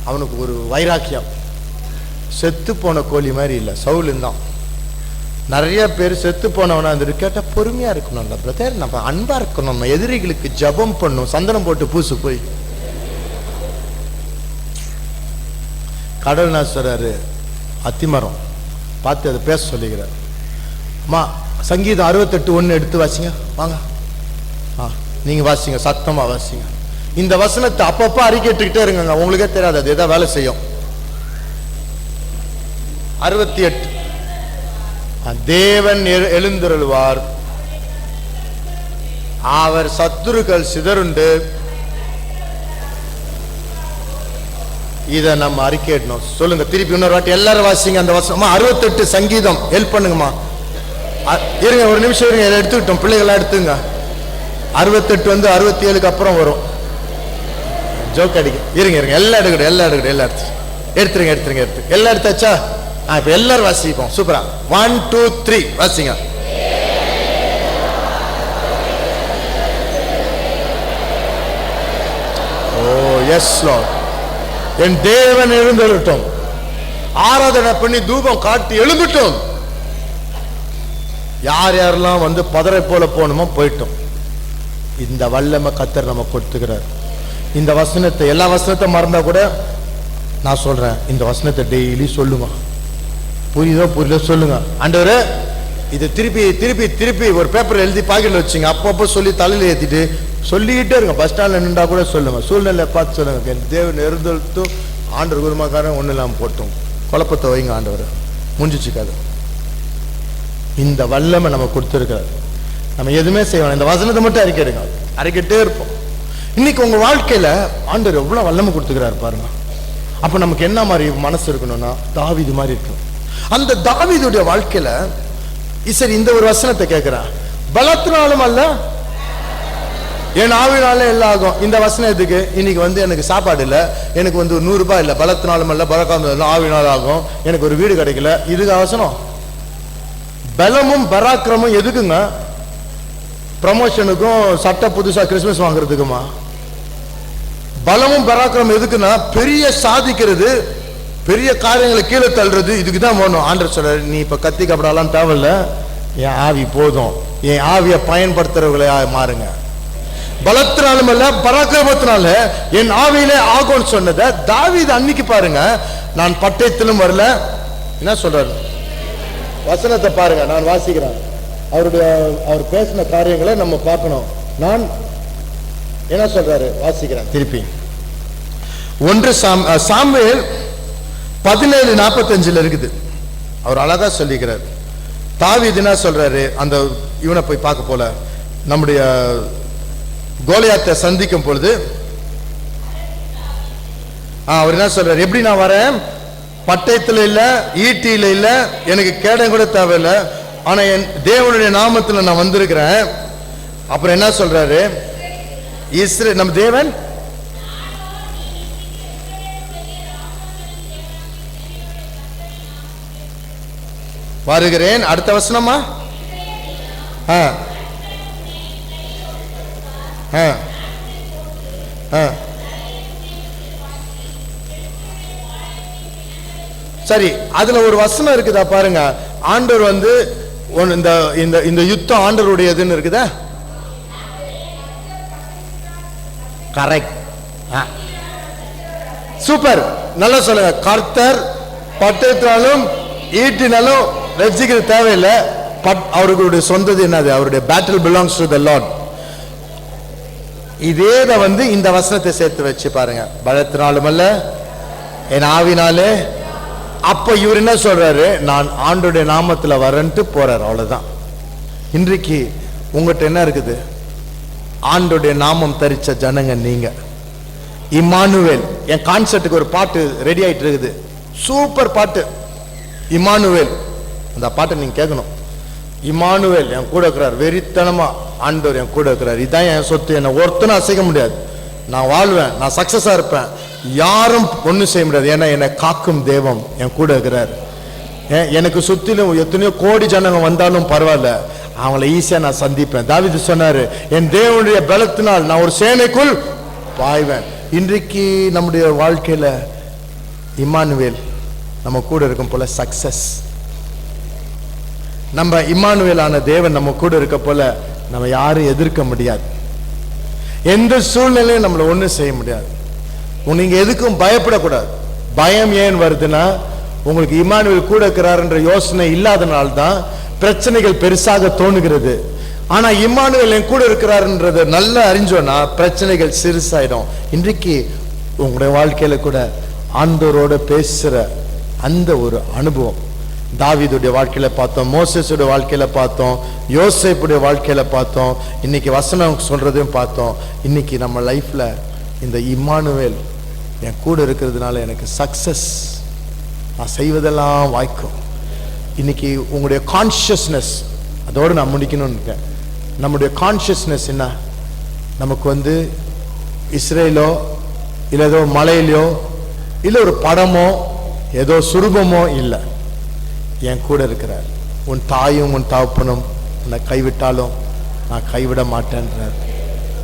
அவனுக்கு ஒரு வைராக்கியம். செத்து போன கோழி மாதிரி இல்லை, சவுல் தான். நிறைய பேர் செத்து போனவனா அந்த கேட்டா பொறுமையா இருக்கணும்ல பிரதர், நம்ம அன்பா இருக்கணும், நம்ம எதிரிகளுக்கு ஜபம் பண்ணும், சந்தனம் போட்டு பூசு போய். கடவுள் நான் சொல்றாரு, அத்திமரம் பார்த்து அதை பேச சொல்லிக்கிறார். அம்மா சங்கீதம் 68:1 எடுத்து வாசிங்க வாங்க. நீங்க வாசிங்க, சத்தமா வாசிங்க. இந்த வசனத்தை அப்பப்ப அறிக்கைட்டுக்கிட்டே இருங்க, உங்களுக்கே தெரியாது அது எதாவது வேலை செய்யும். 68. தேவன் எழுந்தருள்வார், அவர் சத்துருக்கள் சிதறுண்டு. இத நம்ம அறிக்கையிடணும். சொல்லுங்க திருப்பி இன்னொரு வாட்டி எல்லாரும் வாசிங்க அந்த வசனமா. 68 சங்கீதம். ஹெல்ப் பண்ணுங்கம்மா. இருங்க ஒரு நிமிஷம் இருங்க, எடுத்துக்கிட்டோம், பிள்ளைகளா எடுத்துங்க. 68 வந்து 67க்கு அப்புறம் வரும். ஜோக் அடிக்க இருங்க இருங்க, எல்லாம் எடுக்கட்டும், எல்லாம் எடுக்கட்டும், எல்லாம் எடுத்துருங்க எல்லாம் எடுத்தாச்சா? இப்ப எல்லாரும் வாசிப்போம். சூப்பரா. 1 2 3 வாசிங்க. ஓ எஸ் லார்ட். என் தேவன் எழுந்தருளட்டும், ஆராதனை பண்ணி தூபம் காட்டி எழுந்துட்டோம். யார் யாரெல்லாம் வந்து பதரை போல போகணுமோ போயிட்டோம். இந்த வல்லமை கர்த்தர் நம்ம கொடுத்துக்கிறார். இந்த வசனத்தை, எல்லா வசனத்தை மறந்தா கூட நான் சொல்றேன், இந்த வசனத்தை டெய்லி சொல்லுங்க. புரியுதோ புரியல சொல்லுங்க. ஆண்டவரே இதை திருப்பி திருப்பி திருப்பி ஒரு பேப்பர் எழுதி பாக்கெட்ல வச்சுங்க, அப்பப்போ சொல்லி தலையில ஏத்திட்டு சொல்லிக்கிட்டே இருங்க. பஸ் ஸ்டாண்ட்ல நின்றா கூட சொல்லுங்க, சூழ்நிலை பார்த்து சொல்லுங்க. என் தேவன் எழுந்தெழுத்தும் ஆண்டவர் குருமாக்காரன் ஒண்ணு இல்லாம போட்டோம், குழப்பத்தை வைங்க ஆண்டவர், முடிஞ்சிச்சுக்காது. இந்த வல்லமை நம்ம கொடுத்துருக்காரு. நம்ம எதுவுமே செய்வோம், இந்த வசனத்தை மட்டும் அறிக்கைடுங்க, அறிக்கிட்டே இருப்போம். இன்னைக்கு உங்க வாழ்க்கையில ஆண்டவர் எவ்வளவு வல்லமை கொடுத்துக்கிறாரு பாருங்க. அப்ப நமக்கு என்ன மாதிரி மனசு இருக்கணும்னா தாவீது மாதிரி இருக்கணும். அந்த தாவீதுடைய வாழ்க்கையில சரி இந்த ஒரு வசனத்தை கேட்கிறான், பலத்தினாலும் அல்ல என் ஆவினாலே எல்லாம் ஆகும். இந்த வசனம் எதுக்கு? இன்னைக்கு வந்து எனக்கு சாப்பாடு இல்லை, எனக்கு வந்து 100 ரூபாய் இல்லை, பலத்தினாலும் அல்ல பலக்காம ஆவினால் ஆகும், எனக்கு ஒரு வீடு கிடைக்கல, இதுக்கு அவசரம். பலமும் பராக்கிரமும் எதுக்குங்க? ப்ரமோஷனுக்கும் சட்டை புதுசா கிறிஸ்துமஸ் வாங்குறதுக்குமா? பலமும் பராக்கிரமம் எதுக்குன்னா பெரிய சாதிக்கிறது, பெரிய காரியங்களை கீழே தள்ளுறது, இதுக்குதான் வேணும். ஆண்டவர் சொல்றாரு, நீ இப்ப கத்தி கப்படாலாம் தேவையில்ல, என் ஆவி போதும், என் ஆவியை பயன்படுத்துறவங்களே மாறுங்க. பலத்தினாலும் அல்ல பராக்கிரமத்தினால என் ஆவியிலே ஆகும்னு சொன்னதை தாவீது அன்னைக்கு பாருங்க. நான் பட்டயத்திலும் வரல, என்ன சொல்றாரு வசனத்தை பாருங்க, நான் வாசிக்கிறேன். அவர் பேசின காரியங்களை நம்ம பார்க்கணும். நான் என்ன சொல்றாரு வாசிக்கிறேன் திருப்பி. 1 சாமுவேல் 17:45 இருக்குது. அவர் அழகா சொல்லிக்கிறார். தாவீது என்ன சொல்றாரு, அந்த இவனை போய் பார்க்க போல, நம்முடைய கோலியாத்தை சந்திக்கும் பொழுது அவர் என்ன சொல்றாரு, எப்படி நான் வரேன், பட்டயத்துல இல்ல, ஈட்டியில இல்ல, எனக்கு கேடம் கூட தேவையில்லை, ஆனா என் தேவனுடைய நாமத்துல நான் வந்திருக்கிறேன். அப்புறம் என்ன சொல்றாரு, நம்ம தேவன் வருகிறேன். அடுத்த வசனமா? சரி, அதுல ஒரு வசனம் இருக்குதா பாருங்க. ஆண்டவர் வந்து இந்த யுத்தம் ஆண்டவருடையதுன்னு இருக்குதா? கரெக்ட், சூப்பர், நல்லா சொல்லுங்க. கர்த்தர் பட்டயத்தினாலும் ஈட்டினாலும் ரட்சிக்கிறது தேவையில்லை, அவர்களுடைய சொந்தது என்னது? அவருடைய battle belongs to the Lord. இதே வந்து இந்த வசனத்தை சேர்த்து வச்சு பாருங்க, பலத்தினாலும் அல்ல என் ஆவினாலே. அப்ப இவர் என்ன சொல்றாரு, நான் ஆண்டோடைய நாமத்துல வரேன்ட்டு போறாரு, அவ்வளவுதான். இன்றைக்கு உங்ககிட்ட என்ன இருக்குது? ஆண்டோடைய நாமம் தரிச்ச ஜனங்க நீங்க. இம்மானுவேல், என் கான்சர்ட்டுக்கு ஒரு பாட்டு ரெடி ஆயிட்டு இருக்குது, சூப்பர் பாட்டு, இம்மானுவேல். அந்த பாட்டை நீங்க கேட்கணும். இம்மானுவேல் என் கூட இருக்கிறார், வெறித்தனமா ஆண்டவர் என் கூட இருக்கிறார், இதான் என் சொத்து, என்னை ஒருத்தனும் அசைக்க முடியாது, நான் வாழ்வேன், நான் சக்சஸா இருப்பேன், யாரும் ஒன்றும் செய்ய முடியாது, ஏன்னா என்னை காக்கும் தெய்வம் என் கூட இருக்கிறார். எனக்கு சுத்திலும் எத்தனையோ கோடி ஜனங்க வந்தாலும் பரவாயில்ல, அவங்களை ஈஸியா நான் சந்திப்பேன். தாவீது சொன்னாரு, என் தேவனுடைய பலத்தினால் நான் ஒரு சேனைக்குள் பாய்வேன். இன்றைக்கு நம்முடைய வாழ்க்கையில இம்மானுவேல் நம்ம கூட இருக்கும் போல சக்சஸ். நம்ம இம்மானுவேலான தேவன் நம்ம கூட இருக்க போல நம்ம யாரும் எதிர்க்க முடியாது. எந்த சூழ்நிலையும் நம்மளை ஒன்றும் செய்ய முடியாது. நீங்க எதுக்கும் பயப்படக்கூடாது. பயம் ஏன் வருதுன்னா, உங்களுக்கு இம்மானுவேல் கூட இருக்கிறாருன்ற யோசனை இல்லாதனால்தான் பிரச்சனைகள் பெருசாக தோணுகிறது. ஆனா இம்மானுவேல் என் கூட இருக்கிறாருன்றது நல்லா அறிஞ்சோன்னா பிரச்சனைகள் சிறுசாயிடும். இன்றைக்கு உங்களுடைய வாழ்க்கையில கூட ஆண்டவரோட பேசுற அந்த ஒரு அனுபவம் தாவீதுடைய வாழ்க்கையில பார்த்தோம், மோசேசுடைய வாழ்க்கையில பார்த்தோம், யோசேப்புடைய வாழ்க்கையில பார்த்தோம், இன்னைக்கு வசனம் சொல்றதையும் பார்த்தோம். இன்னைக்கு நம்ம லைஃப்ல இந்த இம்மானுவேல் என் கூட இருக்கிறதுனால எனக்கு சக்சஸ், நான் செய்வதெல்லாம் வாய்க்கும். இன்னைக்கு உங்களுடைய கான்ஷியஸ்னஸ், அதோடு நான் முடிக்கணும்னு இருக்கேன். நம்முடைய கான்ஷியஸ்னஸ் என்ன? நமக்கு இஸ்ரேலோ இல்லை ஏதோ மலையிலையோ இல்லை ஒரு படமோ ஏதோ சுரூபமோ இல்லை, என் கூட இருக்கிறார். உன் தாயும் உன் தகப்பனும் உன்னை கைவிட்டாலும் நான் கைவிட மாட்டேன்றார்.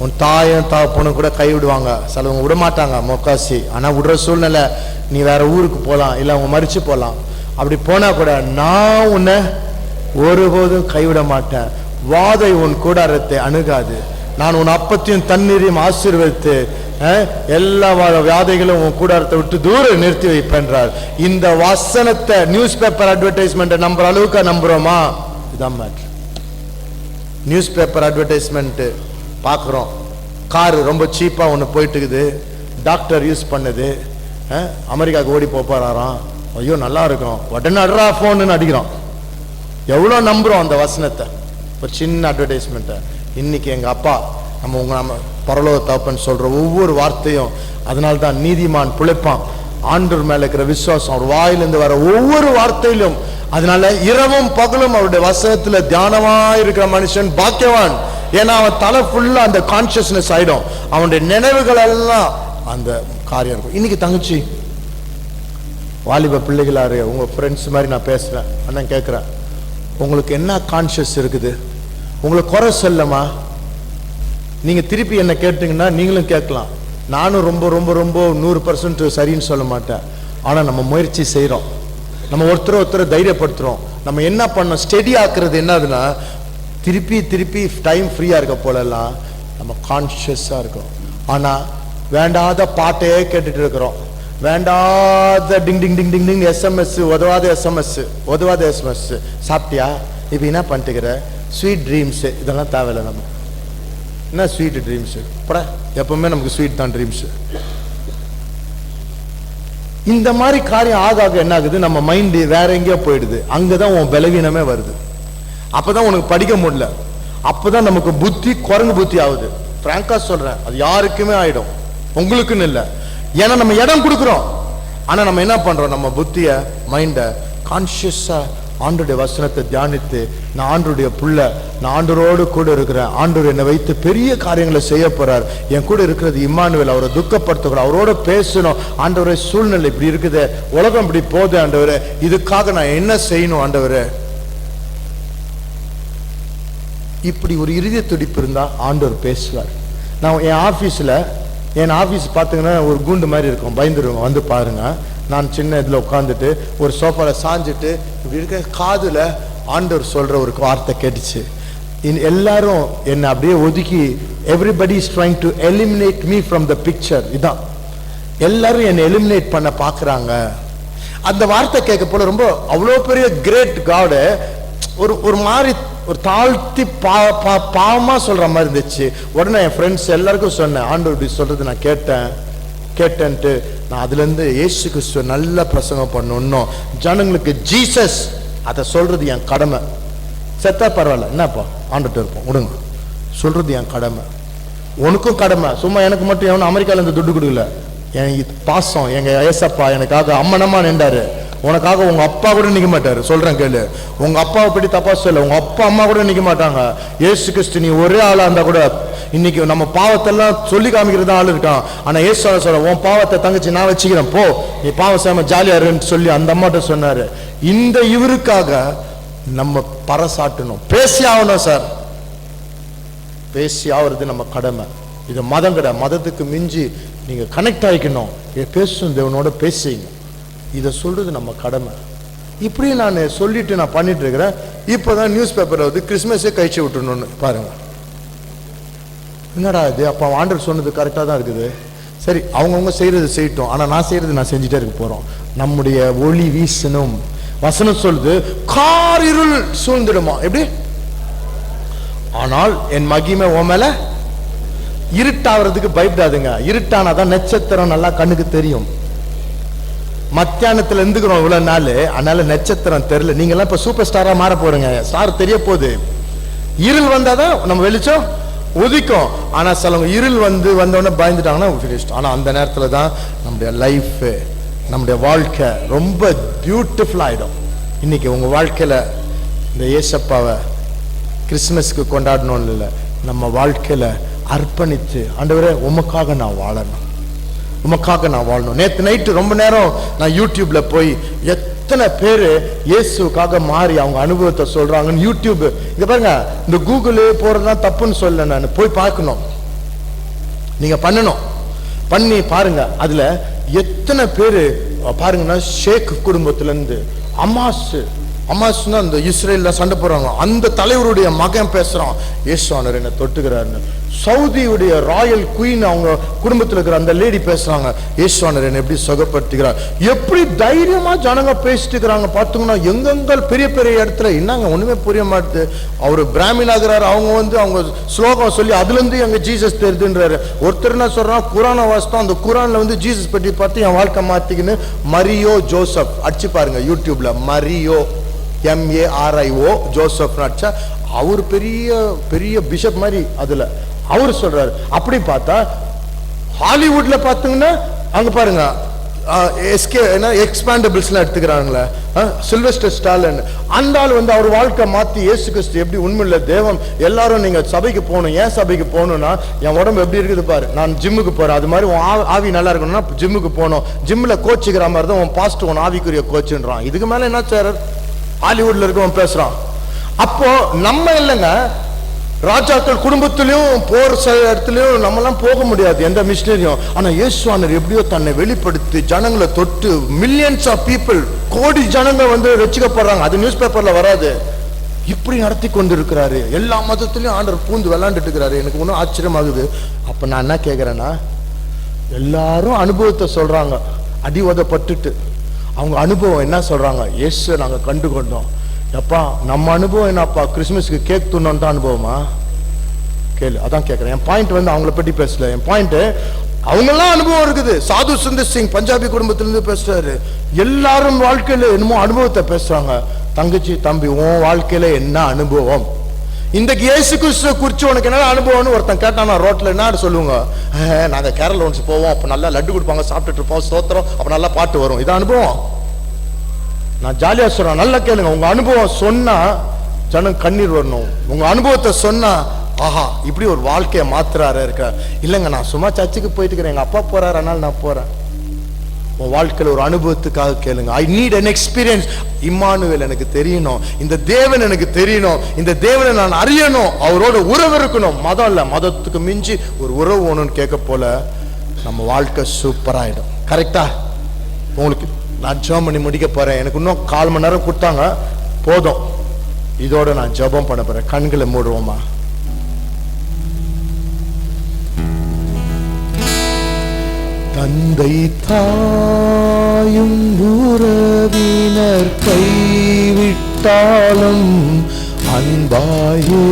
உன் தாயும் தகப்பனும் கூட கைவிடுவாங்க, சிலவங்க விட மாட்டாங்க மொக்காசி. ஆனால் விடுற சூழ்நிலை, நீ வேற ஊருக்கு போகலாம், இல்லை அவங்க மறிச்சு போகலாம். அப்படி போனா கூட நான் உன்னை ஒருபோதும் கைவிட மாட்டேன். வாதை உன் கூடாரத்தை அணுகாது, நான் உன் அப்பத்தையும் தண்ணீரையும் ஆசீர்வதித்து எல்லா வியாதைகளும் உன் கூடாரத்தை விட்டு தூரம் நிறுத்தி வைப்பேன்றார். இந்த வசனத்தை நியூஸ் பேப்பர் அட்வர்டைஸ்மெண்ட் நம்புற அளவுக்கு நம்புறோமா? இதான் மேட்ரு. நியூஸ் பேப்பர் அட்வர்டைஸ்மெண்ட் பார்க்குறோம், காரு ரொம்ப சீப்பாக ஒன்று போயிட்டு இருக்குது, டாக்டர் யூஸ் பண்ணுது, அமெரிக்காவுக்கு ஓடி போறாராம், ஐயோ நல்லா இருக்கும், உடனே அட்ரா ஃபோன்னு அடிக்கிறோம். எவ்வளோ நம்புகிறோம் அந்த வசனத்தை, ஒரு சின்ன அட்வர்டைஸ்மெண்ட்டை. இன்னைக்கு எங்கள் அப்பா நம்ம பரலோக தகப்பன் சொல்கிற ஒவ்வொரு வார்த்தையும், அதனால தான் நீதிமான் பிழைப்பான். ஆண்டவர் மேலே இருக்கிற விசுவாசம், அவர் வாயிலிருந்து வர ஒவ்வொரு வார்த்தையிலும். அதனால இரவும் பகலும் அவருடைய வசனத்தில் தியானமாக இருக்கிற மனுஷன் பாக்கியவான். ஏன்னா அவன் தலை ஃபுல்லாக அந்த கான்சியஸ்னஸ் ஆகிடும், அவனுடைய நினைவுகள் எல்லாம் அந்த காரியம் இருக்கும். இன்னைக்கு தங்கச்சி வாலிப பிள்ளைகளாரு உங்கள் ஃப்ரெண்ட்ஸ் மாதிரி நான் பேசுகிறேன், அண்ணன் கேட்குறேன், உங்களுக்கு என்ன கான்ஷியஸ் இருக்குது? உங்களுக்கு குறை சொல்லமா? நீங்கள் திருப்பி என்ன கேட்டீங்கன்னா நீங்களும் கேட்கலாம். நானும் ரொம்ப ரொம்ப ரொம்ப 100% சரின்னு சொல்ல மாட்டேன். ஆனால் நம்ம முயற்சி செய்கிறோம், நம்ம ஒருத்தரை தைரியப்படுத்துகிறோம். நம்ம என்ன பண்ணோம், ஸ்டெடி ஆக்குறது என்னதுன்னா, திருப்பி டைம் ஃப்ரீயாக இருக்க போலலாம் நம்ம கான்ஷியஸாக இருக்கோம். ஆனால் வேண்டாத பாட்டையே கேட்டுட்டு இருக்கிறோம், வேண்டாத டிங் டிங் டிங் டிங் டிங் எஸ்எம்எஸ், உதவாத எஸ்எம்எஸ். சாப்பிட்டியா, இப்போ என்ன பண்ணிட்டுக்கிற, ஸ்வீட் ட்ரீம்ஸு, இதெல்லாம் தேவையில்லை. நம்ம என்ன ஸ்வீட் ட்ரீம்ஸு பட, எப்பவுமே நமக்கு ஸ்வீட் தான் ட்ரீம்ஸு. இந்த மாதிரி காரியம் ஆக என்ன ஆகுது, நம்ம மைண்டு வேற எங்கேயோ போயிடுது. அங்கதான் உன் பலவீனமே வருது. அப்பதான் உனக்கு படிக்க முடியல, அப்பதான் நமக்கு புத்தி குரங்கு புத்தி ஆகுது. பிராங்கா சொல்றேன், அது யாருக்குமே ஆயிடும், உங்களுக்குன்னு இல்லை. ஏன்னா நம்ம இடம் கொடுக்குறோம். ஆனா நம்ம என்ன பண்றோம், நம்ம புத்திய மைண்ட கான்சியஸா ஆண்டருடைய வசனத்தை தியானித்து, நான் ஆண்டருடைய புள்ள, நான் ஆண்டரோடு கூட இருக்கிறேன், ஆண்டவர் என்னை வைத்து பெரிய காரியங்களை செய்ய போறார், என் கூட இருக்கிறது இம்மானுவேல், அவரை துக்கப்படுத்தக்கூடாது, அவரோட பேசணும். ஆண்டவரே சூழ்நிலை இப்படி இருக்குது, உலகம் இப்படி போகுது ஆண்டவரே, இதுக்காக நான் என்ன செய்யணும் ஆண்டவரே? இப்படி ஒரு இறுதிய துடிப்பு இருந்தா ஆண்டவர் பேசுவார். நான் என் ஆஃபீஸ் பார்த்தீங்கன்னா ஒரு கூண்டு மாதிரி இருக்கும், பயந்துருவாங்க. வந்து பாருங்க, நான் சின்ன இதில் உட்காந்துட்டு ஒரு சோஃபாவில் சாஞ்சிட்டு இப்படி இருக்க, காதில் ஆண்டவர் சொல்கிற ஒரு வார்த்தை கேட்டுச்சு. எல்லாரும் என்னை அப்படியே ஒதுக்கி, everybody is trying to eliminate me from the picture. இதான், எல்லாரும் என்னை எலிமினேட் பண்ண பார்க்குறாங்க. அந்த வார்த்தை கேட்க போல ரொம்ப அவ்வளோ பெரிய கிரேட் காடு ஒரு மாதிரி ஒரு தாழ்த்தி பாவமா சொல்ற மாதிரி இருந்துச்சு. உடனே என் ஃப்ரெண்ட்ஸ் எல்லாருக்கும் சொன்னேன், ஆண்டவர் இப்படி சொல்றது நான் கேட்டேன்ட்டு நான் அதுல இருந்து இயேசு கிறிஸ்துவ நல்ல பிரசங்கம் பண்ணணும், ஜனங்களுக்கு ஜீசஸ் அதை சொல்றது என் கடமை. செத்தா பரவாயில்ல, என்னப்பா ஆண்டுட்டு இருப்போம், விடுங்க, சொல்றது என் கடமை. உனக்கும் கடமை. சும்மா எனக்கு மட்டும் எவனும் அமெரிக்கால இருந்து துட்டு கொடுக்கல, என் பாசம் எங்க ஏசப்பா எனக்காக அம்மனமா நின்றாரு. உனக்காக உங்க அப்பா கூட நிக்க மாட்டாரு. சொல்றேன் கேளு, உங்க அப்பாவை பற்றி தப்பா சொல்ல, உங்க அப்பா அம்மா கூட நிக்க மாட்டாங்க. இயேசு கிறிஸ்து நீ ஒரே ஆளா இருந்தா கூட, இன்னைக்கு நம்ம பாவத்தெல்லாம் சொல்லி காமிக்கிறது ஆள் இருக்கான். ஆனா இயேசு சொல்ல, உன் பாவத்தை தங்கச்சி நான் வச்சுக்கிறேன், போ நீ பாவம் செய்யாம ஜாலியா இருன்னு சொல்லி அந்த அம்மாட்ட சொன்னாரு. இந்த இவருக்காக நம்ம பறைசாட்டணும், பேசி ஆகணும் சார், பேசி ஆகுறது நம்ம கடமை. இது மதம் கிடையாது, மதத்துக்கு மிஞ்சி நீங்க கனெக்ட் ஆகிக்கணும், பேசும் தேவனோட பேசிங்க, இதை சொல்றது நம்ம கடமை. இப்படி நான் சொல்லிட்டு நான் பண்ணிட்டு இருக்கிறேன். இப்போதான் நியூஸ் பேப்பர் வந்து கிறிஸ்மஸே கழிச்சு விட்டுணும்னு பாருங்க. என்னடா இது? அப்போ ஆண்டவர் சொன்னது கரெக்டாக தான் இருக்குது. சரி, அவங்கவுங்க செய்யறது செய்யட்டும், ஆனால் நான் செய்யறது நான் செஞ்சுட்டே இருக்க போறோம். நம்முடைய ஒளி வீசணும். வசனம் சொல்லுது, காரிருள் சூழ்ந்துடுமா. எப்படி? ஆனால் என் மகிமை உன் மேல. இருட்டாகிறதுக்கு பயப்படாதுங்க. இருட்டானாதான் நட்சத்திரம் நல்லா கண்ணுக்கு தெரியும். மத்தியானத்துல இருந்துக்கிறோம் இவ்வளவு நாள், அதனால நட்சத்திரம் தெரியல. நீங்க எல்லாம் இப்ப சூப்பர் ஸ்டாரா மாற போறீங்க. ஸ்டார் தெரிய போகுது. இருள் வந்தாதான் நம்ம வெளிச்சம் உதிக்கும். ஆனா சிலவங்க இருள் வந்தோடனே பயந்துட்டாங்கன்னா, ஆனா அந்த நேரத்துல தான் நம்முடைய லைஃப், நம்முடைய வாழ்க்கை ரொம்ப பியூட்டிஃபுல் ஆயிடும். இன்னைக்கு உங்க வாழ்க்கையில இந்த ஏசப்பாவை கிறிஸ்துமஸ்க்கு கொண்டாடணும்னு இல்லை, நம்ம வாழ்க்கையில அர்ப்பணித்து, ஆண்டவரே உமக்காக நான் வாழணும், உமக்காக நான் வாழணும். நேற்று நைட்டு ரொம்ப நேரம் நான் யூடியூப்ல போய் எத்தனை பேர் இயேசுக்காக மாறி அவங்க அனுபவத்தை சொல்றாங்கன்னு யூடியூப். இங்க பாருங்க, இந்த கூகுள் போறதுதான் தப்புன்னு சொல்ல, நான் போய் பார்க்கணும், நீங்க பண்ணணும், பண்ணி பாருங்க. அதுல எத்தனை பேரு பாருங்கன்னா, ஷேக் குடும்பத்துல இருந்து அமாஸ்னா இந்த இஸ்ரேல்ல சண்டை போடுறாங்க, அந்த தலைவருடைய மகன் பேசுறான், இயேசுவானவர் என்ன தொட்டுக்கிறாருன்னு. சவுதியுடைய ராயல் குயின் அவங்க குடும்பத்தில் இருக்கிற அந்த லேடி பேசுறாங்க, இயேசுவானவர் என்ன எப்படி சுகப்படுத்துகிறார். எப்படி தைரியமா ஜனங்க பேசிட்டு இருக்கிறாங்க பாத்தீங்கன்னா, எங்கெங்கள் பெரிய பெரிய இடத்துல. என்னங்க ஒண்ணுமே புரிய மாட்டுது. அவரு பிராமின் ஆகிறாரு, அவங்க ஸ்லோகம் சொல்லி அதுல இருந்து எங்க ஜீசஸ் தெரியுதுன்றாரு. ஒருத்தர் என்ன சொல்றான், குரான வாசித்தோம், அந்த குரான்ல ஜீசஸ் பற்றி பார்த்து என் வாழ்க்கை மாத்திக்கின்னு மரியோ ஜோசப் அடிச்சு பாருங்க யூடியூப்ல, மரியோ MARIO ஜோசப் அடிச்சா அவர் பெரிய பெரிய பிஷப் மாதிரி அதுல அவர் சொல்றாரு. அப்படி பார்த்தா ஹாலிவுட்ல பாத்தீங்கன்னா அங்க பாருங்க, எக்ஸ்பாண்டபிள்ஸ்லாம் எடுத்துக்கிறாங்களே, சில்வெஸ்டர் ஸ்டாலின், அந்த ஆள் அவர் வாழ்க்கை மாத்தி இயேசு கிறிஸ்து எப்படி உண்மையில தேவன். எல்லாரும் நீங்க சபைக்கு போகணும். ஏன் சபைக்கு போகணும்னா, என் உடம்பு எப்படி இருக்குது பாரு, நான் ஜிம்முக்கு போறேன், அது மாதிரி உன் ஆவி நல்லா இருக்கணும்னா ஜிம்முக்கு போகணும். ஜிம்ல கோச்சுக்கிற மாதிரி தான் உன் பாஸ்ட் உன் ஆவிக்குரிய கோச்சுன்றான். இதுக்கு மேல என்ன சார் ஹாலிவுட்ல இருக்கவன் பேசுறான். அப்போ நம்ம இல்லைங்க, ராஜாக்கள் குடும்பத்திலையும் போர் இடத்துலயும் நம்மலாம் போக முடியாது எந்த மிஷினரியும். ஆனா இயேசுவானவர் எப்படியோ தன்னை வெளிப்படுத்தி ஜனங்களை தொட்டு மில்லியன்ஸ் ஆஃப் பீப்புள், கோடி ஜனங்க ரட்சிக்கப்படுறாங்க. அது நியூஸ் பேப்பர்ல வராது. இப்படி நடத்தி கொண்டு இருக்கிறாரு. எல்லா மதத்திலையும் ஆண்டவர் பூந்து விளையாண்டுட்டு இருக்கிறாரு. எனக்கு ஒன்றும் ஆச்சரியமாகுது. அப்ப நான் என்ன கேட்கிறேன்னா, எல்லாரும் அனுபவத்தை சொல்றாங்க, அடி உதப்பட்டுட்டு அவங்க அனுபவம் என்ன சொல்றாங்க, இயேசு நாங்க கண்டு கொண்டோம். எப்பா நம்ம அனுபவம் என்னப்பா, கிறிஸ்துமஸ்க்கு கேக் துண்ணோன்னு தான் அனுபவமா? கேளு, அதான் கேட்கிறேன். என் பாயிண்ட் அவங்கள பற்றி பேசல. என் பாயிண்ட், அவங்கெல்லாம் அனுபவம் இருக்குது. சாது சுந்தர் சிங் பஞ்சாபி குடும்பத்திலிருந்து பேசுறாரு. எல்லாரும் வாழ்க்கையில என்னமோ அனுபவத்தை பேசுறாங்க. தங்கச்சி தம்பி, உன் வாழ்க்கையில என்ன அனுபவம்? இன்றைக்கு இயேசு கிறிஸ்துவை குறிச்சு உனக்கு என்ன அனுபவம்னு ஒருத்தன் கேட்டானா ரோட்ல, என்ன சொல்லுவாங்க, நாங்க கேரளா ஒன்ஸ் போவோம், அப்ப நல்லா லட்டு கொடுப்பாங்க, சாப்பிட்டுட்டு இருப்போம், ஸ்தோத்திரம், அப்ப நல்லா பாட்டு வரும். இதான் அனுபவம்? நான் ஜாலியா சொல்றேன், நல்லா கேளுங்க. உங்க அனுபவம் சொன்னா ஜனம் கண்ணீர் வரணும். உங்க அனுபவத்தை சொன்னா, ஆஹா இப்படி ஒரு வாழ்க்கையை மாத்துறாரு இருக்க. இல்லைங்க, நான் சும்மா சர்ச்சுக்கு போயிட்டு இருக்கிறேன், எங்க அப்பா போறாரு அதனால நான் போறேன். உன் வாழ்க்கையில் ஒரு அனுபவத்துக்காக கேளுங்க. I need an experience. Emmanuel எனக்கு தெரியணும், இந்த தேவன் எனக்கு தெரியணும், இந்த தேவனை நான் அறியணும், அவரோட உறவு இருக்கணும். மதம் இல்ல, மதத்துக்கு மிஞ்சி ஒரு உறவு வேணும்னு கேட்க போல நம்ம வாழ்க்கை சூப்பராயிடும். கரெக்டா? உங்களுக்கு நான் ஜெபம் பண்ணி முடிக்க போறேன். எனக்கு இன்னும் 1/4 மணி நேரம் கொடுத்தாங்க, போதும். இதோட நான் ஜெபம் பண்ண போறேன். கண்களை மூடுவோமா? தந்தை தாயும் உறவினர் கைவிட்டாலும் அன்பாயே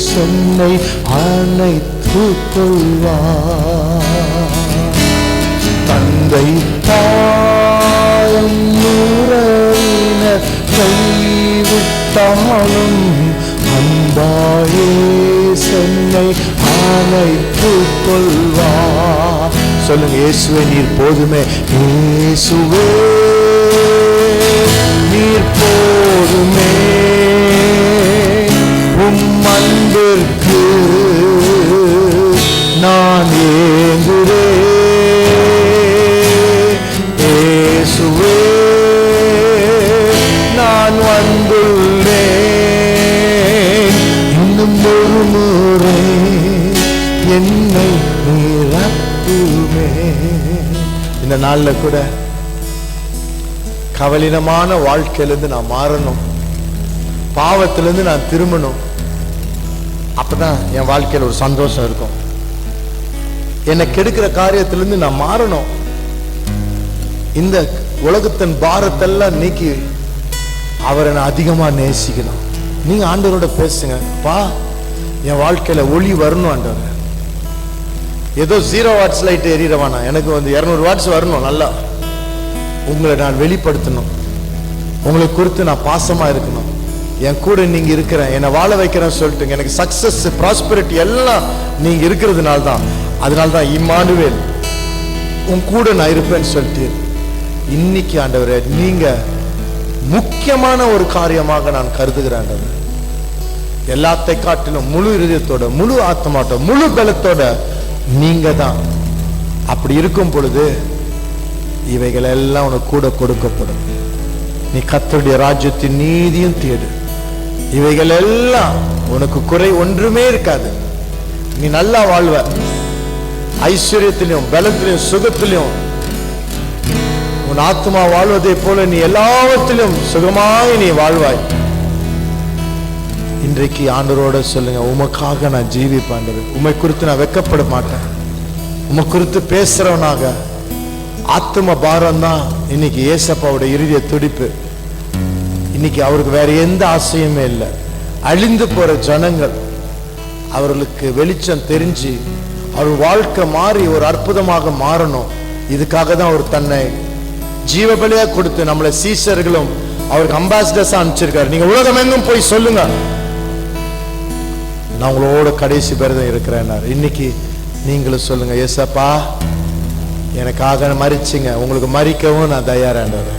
சென்னை அணைத்து கொள்வார். தந்தை தாயும் உறவினர் கைவிட்டாலும் அன்பாயே சென்னை அணைத்து கொள்வார். சொல்லுங்க, இயேசுவே நீர் போதுமே, இயேசுவே நீர் போதுமே, உம் அன்பிற்கு நான் ஏங்குறேன். இயேசுவே நான் வந்துள்ளேன், இன்னும் ஒரு முறை என்னை இந்த நாள்ல கூட கவலினமான வாழ்க்கையிலிருந்து நான் மாறணும். பாவத்திலிருந்து நான் திரும்பணும். அப்பதான் என் வாழ்க்கையில் ஒரு சந்தோஷம் இருக்கும். என்னை கெடுக்கிற காரியத்திலிருந்து நான் மாறணும். இந்த உலகத்தின் பாரத்தெல்லாம் நீக்கி அவரை நான் அதிகமா நேசிக்கணும். நீங்க ஆண்டவரோட பேசுங்க, பா என் வாழ்க்கையில ஒளி வரணும் ஆண்டவர். ஏதோ 0 வாட்ஸ் லைட் எரியறவானா, எனக்கு 200 வாட்ஸ் வரணும். நல்லா உங்களை நான் வெளிப்படுத்தணும். உங்களை குறித்து நான் பாசமா இருக்கணும். என் கூட நீங்க இருக்கிற, என்னை வாழ வைக்கிறேன்னு சொல்லிட்டு எனக்கு சக்சஸ் ப்ராஸ்பெரிட்டி எல்லாம் நீங்க இருக்கிறதுனால தான். அதனால்தான் இம்மானுவேல் உன் கூட நான் இருப்பேன்னு சொல்லிட்டு இன்னைக்கு ஆண்டவரே நீங்க முக்கியமான ஒரு காரியமாக நான் கருதுகிறேன் ஆண்டவரே. எல்லாத்தை காட்டிலும் முழு இதயத்தோட, முழு ஆத்மாவோட, முழு பலத்தோட நீங்க தான். அப்படி இருக்கும் பொழுது இவைகள் எல்லாம் உனக்கு கூட கொடுக்கப்படும். நீ கர்த்தருடைய ராஜ்யத்தின் நீதியும் தேடு, இவைகள் எல்லாம் உனக்கு குறை ஒன்றுமே இருக்காது. நீ நல்லா வாழ்வ. ஐஸ்வர்யத்திலும் பலத்திலும் சுகத்திலும் உன் ஆத்மா வாழ்வதை போல நீ எல்லாவற்றிலும் சுகமாய் நீ வாழ்வாய். இன்றைக்கு ஆண்டவரோட சொல்லுங்க, உமக்காக நான் ஜீவிப்பேன். உம்மை குறித்து நான் வெட்கப்பட மாட்டேன். உம்மை குறித்து பேசுறவனாக. ஆத்ம பாரம் தான் இன்னைக்கு ஏசப்பாவுடைய இறுதிய துடிப்பு. இன்னைக்கு அவருக்கு வேற எந்த ஆசையுமே இல்லை. அழிந்து போற ஜனங்கள் அவர்களுக்கு வெளிச்சம் தெரிஞ்சு அவர் வாழ்க்கை மாறி ஒரு அற்புதமாக மாறணும். இதுக்காக தான் அவர் தன்னை ஜீவபலியா கொடுத்து நம்மளை சீசர்களும் அவருக்கு அம்பாசிடர்ஸா அனுப்பிச்சிருக்காரு. நீங்க உலகம் எங்கும் போய் சொல்லுங்க, நான் உங்களோட கடைசி பேர்தான் இருக்கிறேன். இன்னைக்கு நீங்களும் சொல்லுங்க, ஏசப்பா எனக்காக மறிச்சிங்க, உங்களுக்கு மறிக்கவும் நான் தயாரானவர்.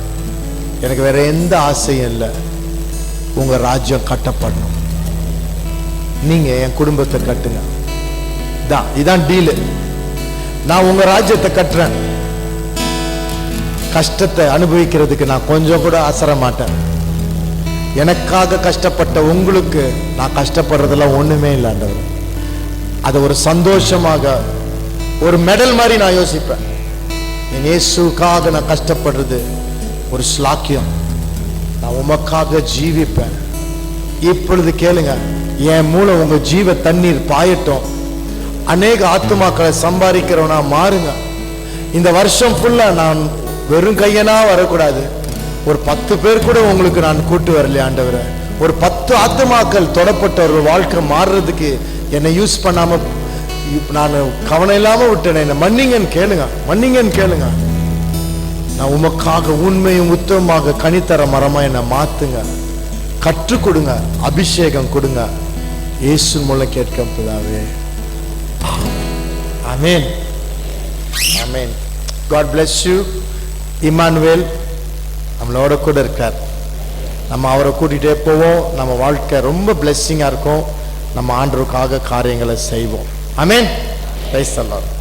எனக்கு வேற எந்த ஆசையும் இல்லை. உங்க ராஜ்யம் கட்டப்படணும். நீங்க என் குடும்பத்தை கட்டுங்க. இதான் டீலு. நான் உங்க ராஜ்யத்தை கட்டுறேன். கஷ்டத்தை அனுபவிக்கிறதுக்கு நான் கொஞ்சம் கூட அசர மாட்டேன். எனக்காக கஷ்டப்பட்ட உங்களுக்கு நான் கஷ்டப்படுறதெல்லாம் ஒண்ணுமே இல்லைன்றவர். அது ஒரு சந்தோஷமாக, ஒரு மெடல் மாதிரி நான் யோசிப்பேன். என் இயேசுக்காக நான் கஷ்டப்படுறது ஒரு ஸ்லாக்கியம். நான் உமக்காக ஜீவிப்பேன். இப்பொழுது கேளுங்க, என் மூலம் உங்க ஜீவ தண்ணீர் பாயட்டும். அநேக ஆத்துமாக்களை சம்பாதிக்கிறவனா மாறுங்க. இந்த வருஷம் ஃபுல்லா நான் வெறும் கையனா வரக்கூடாது. ஒரு 10 பேர் கூட உங்களுக்கு நான் கூட்டு வரலையே ஆண்டவரே. ஒரு 10 ஆத்துமாக்கள் தொடப்பட்ட ஒரு வாழ்க்கை மாறுறதுக்கு என்னை யூஸ் பண்ணாம நான் கவனம் இல்லாம விட்டேன். என்ன மன்னிங்கன்னு கேளுங்க, மன்னிங்கன்னு கேளுங்க. நான் உமக்காக உண்மையும் உத்தமமாக கனித்தர மரமா என்னை மாத்துங்க. கற்றுக் கொடுங்க, அபிஷேகம் கொடுங்க. இயேசு மூலம் கேட்கும் பிதாவே, ஆமென், ஆமென். God bless you. இம்மானுவேல் நம்மளோட கூட இருக்கார். நம்ம அவரை கூட்டிகிட்டே போவோம். நம்ம வாழ்க்கை ரொம்ப பிளெஸ்ஸிங்காக இருக்கும். நம்ம ஆண்டவருக்காக காரியங்களை செய்வோம். ஆமென். Praise the Lord.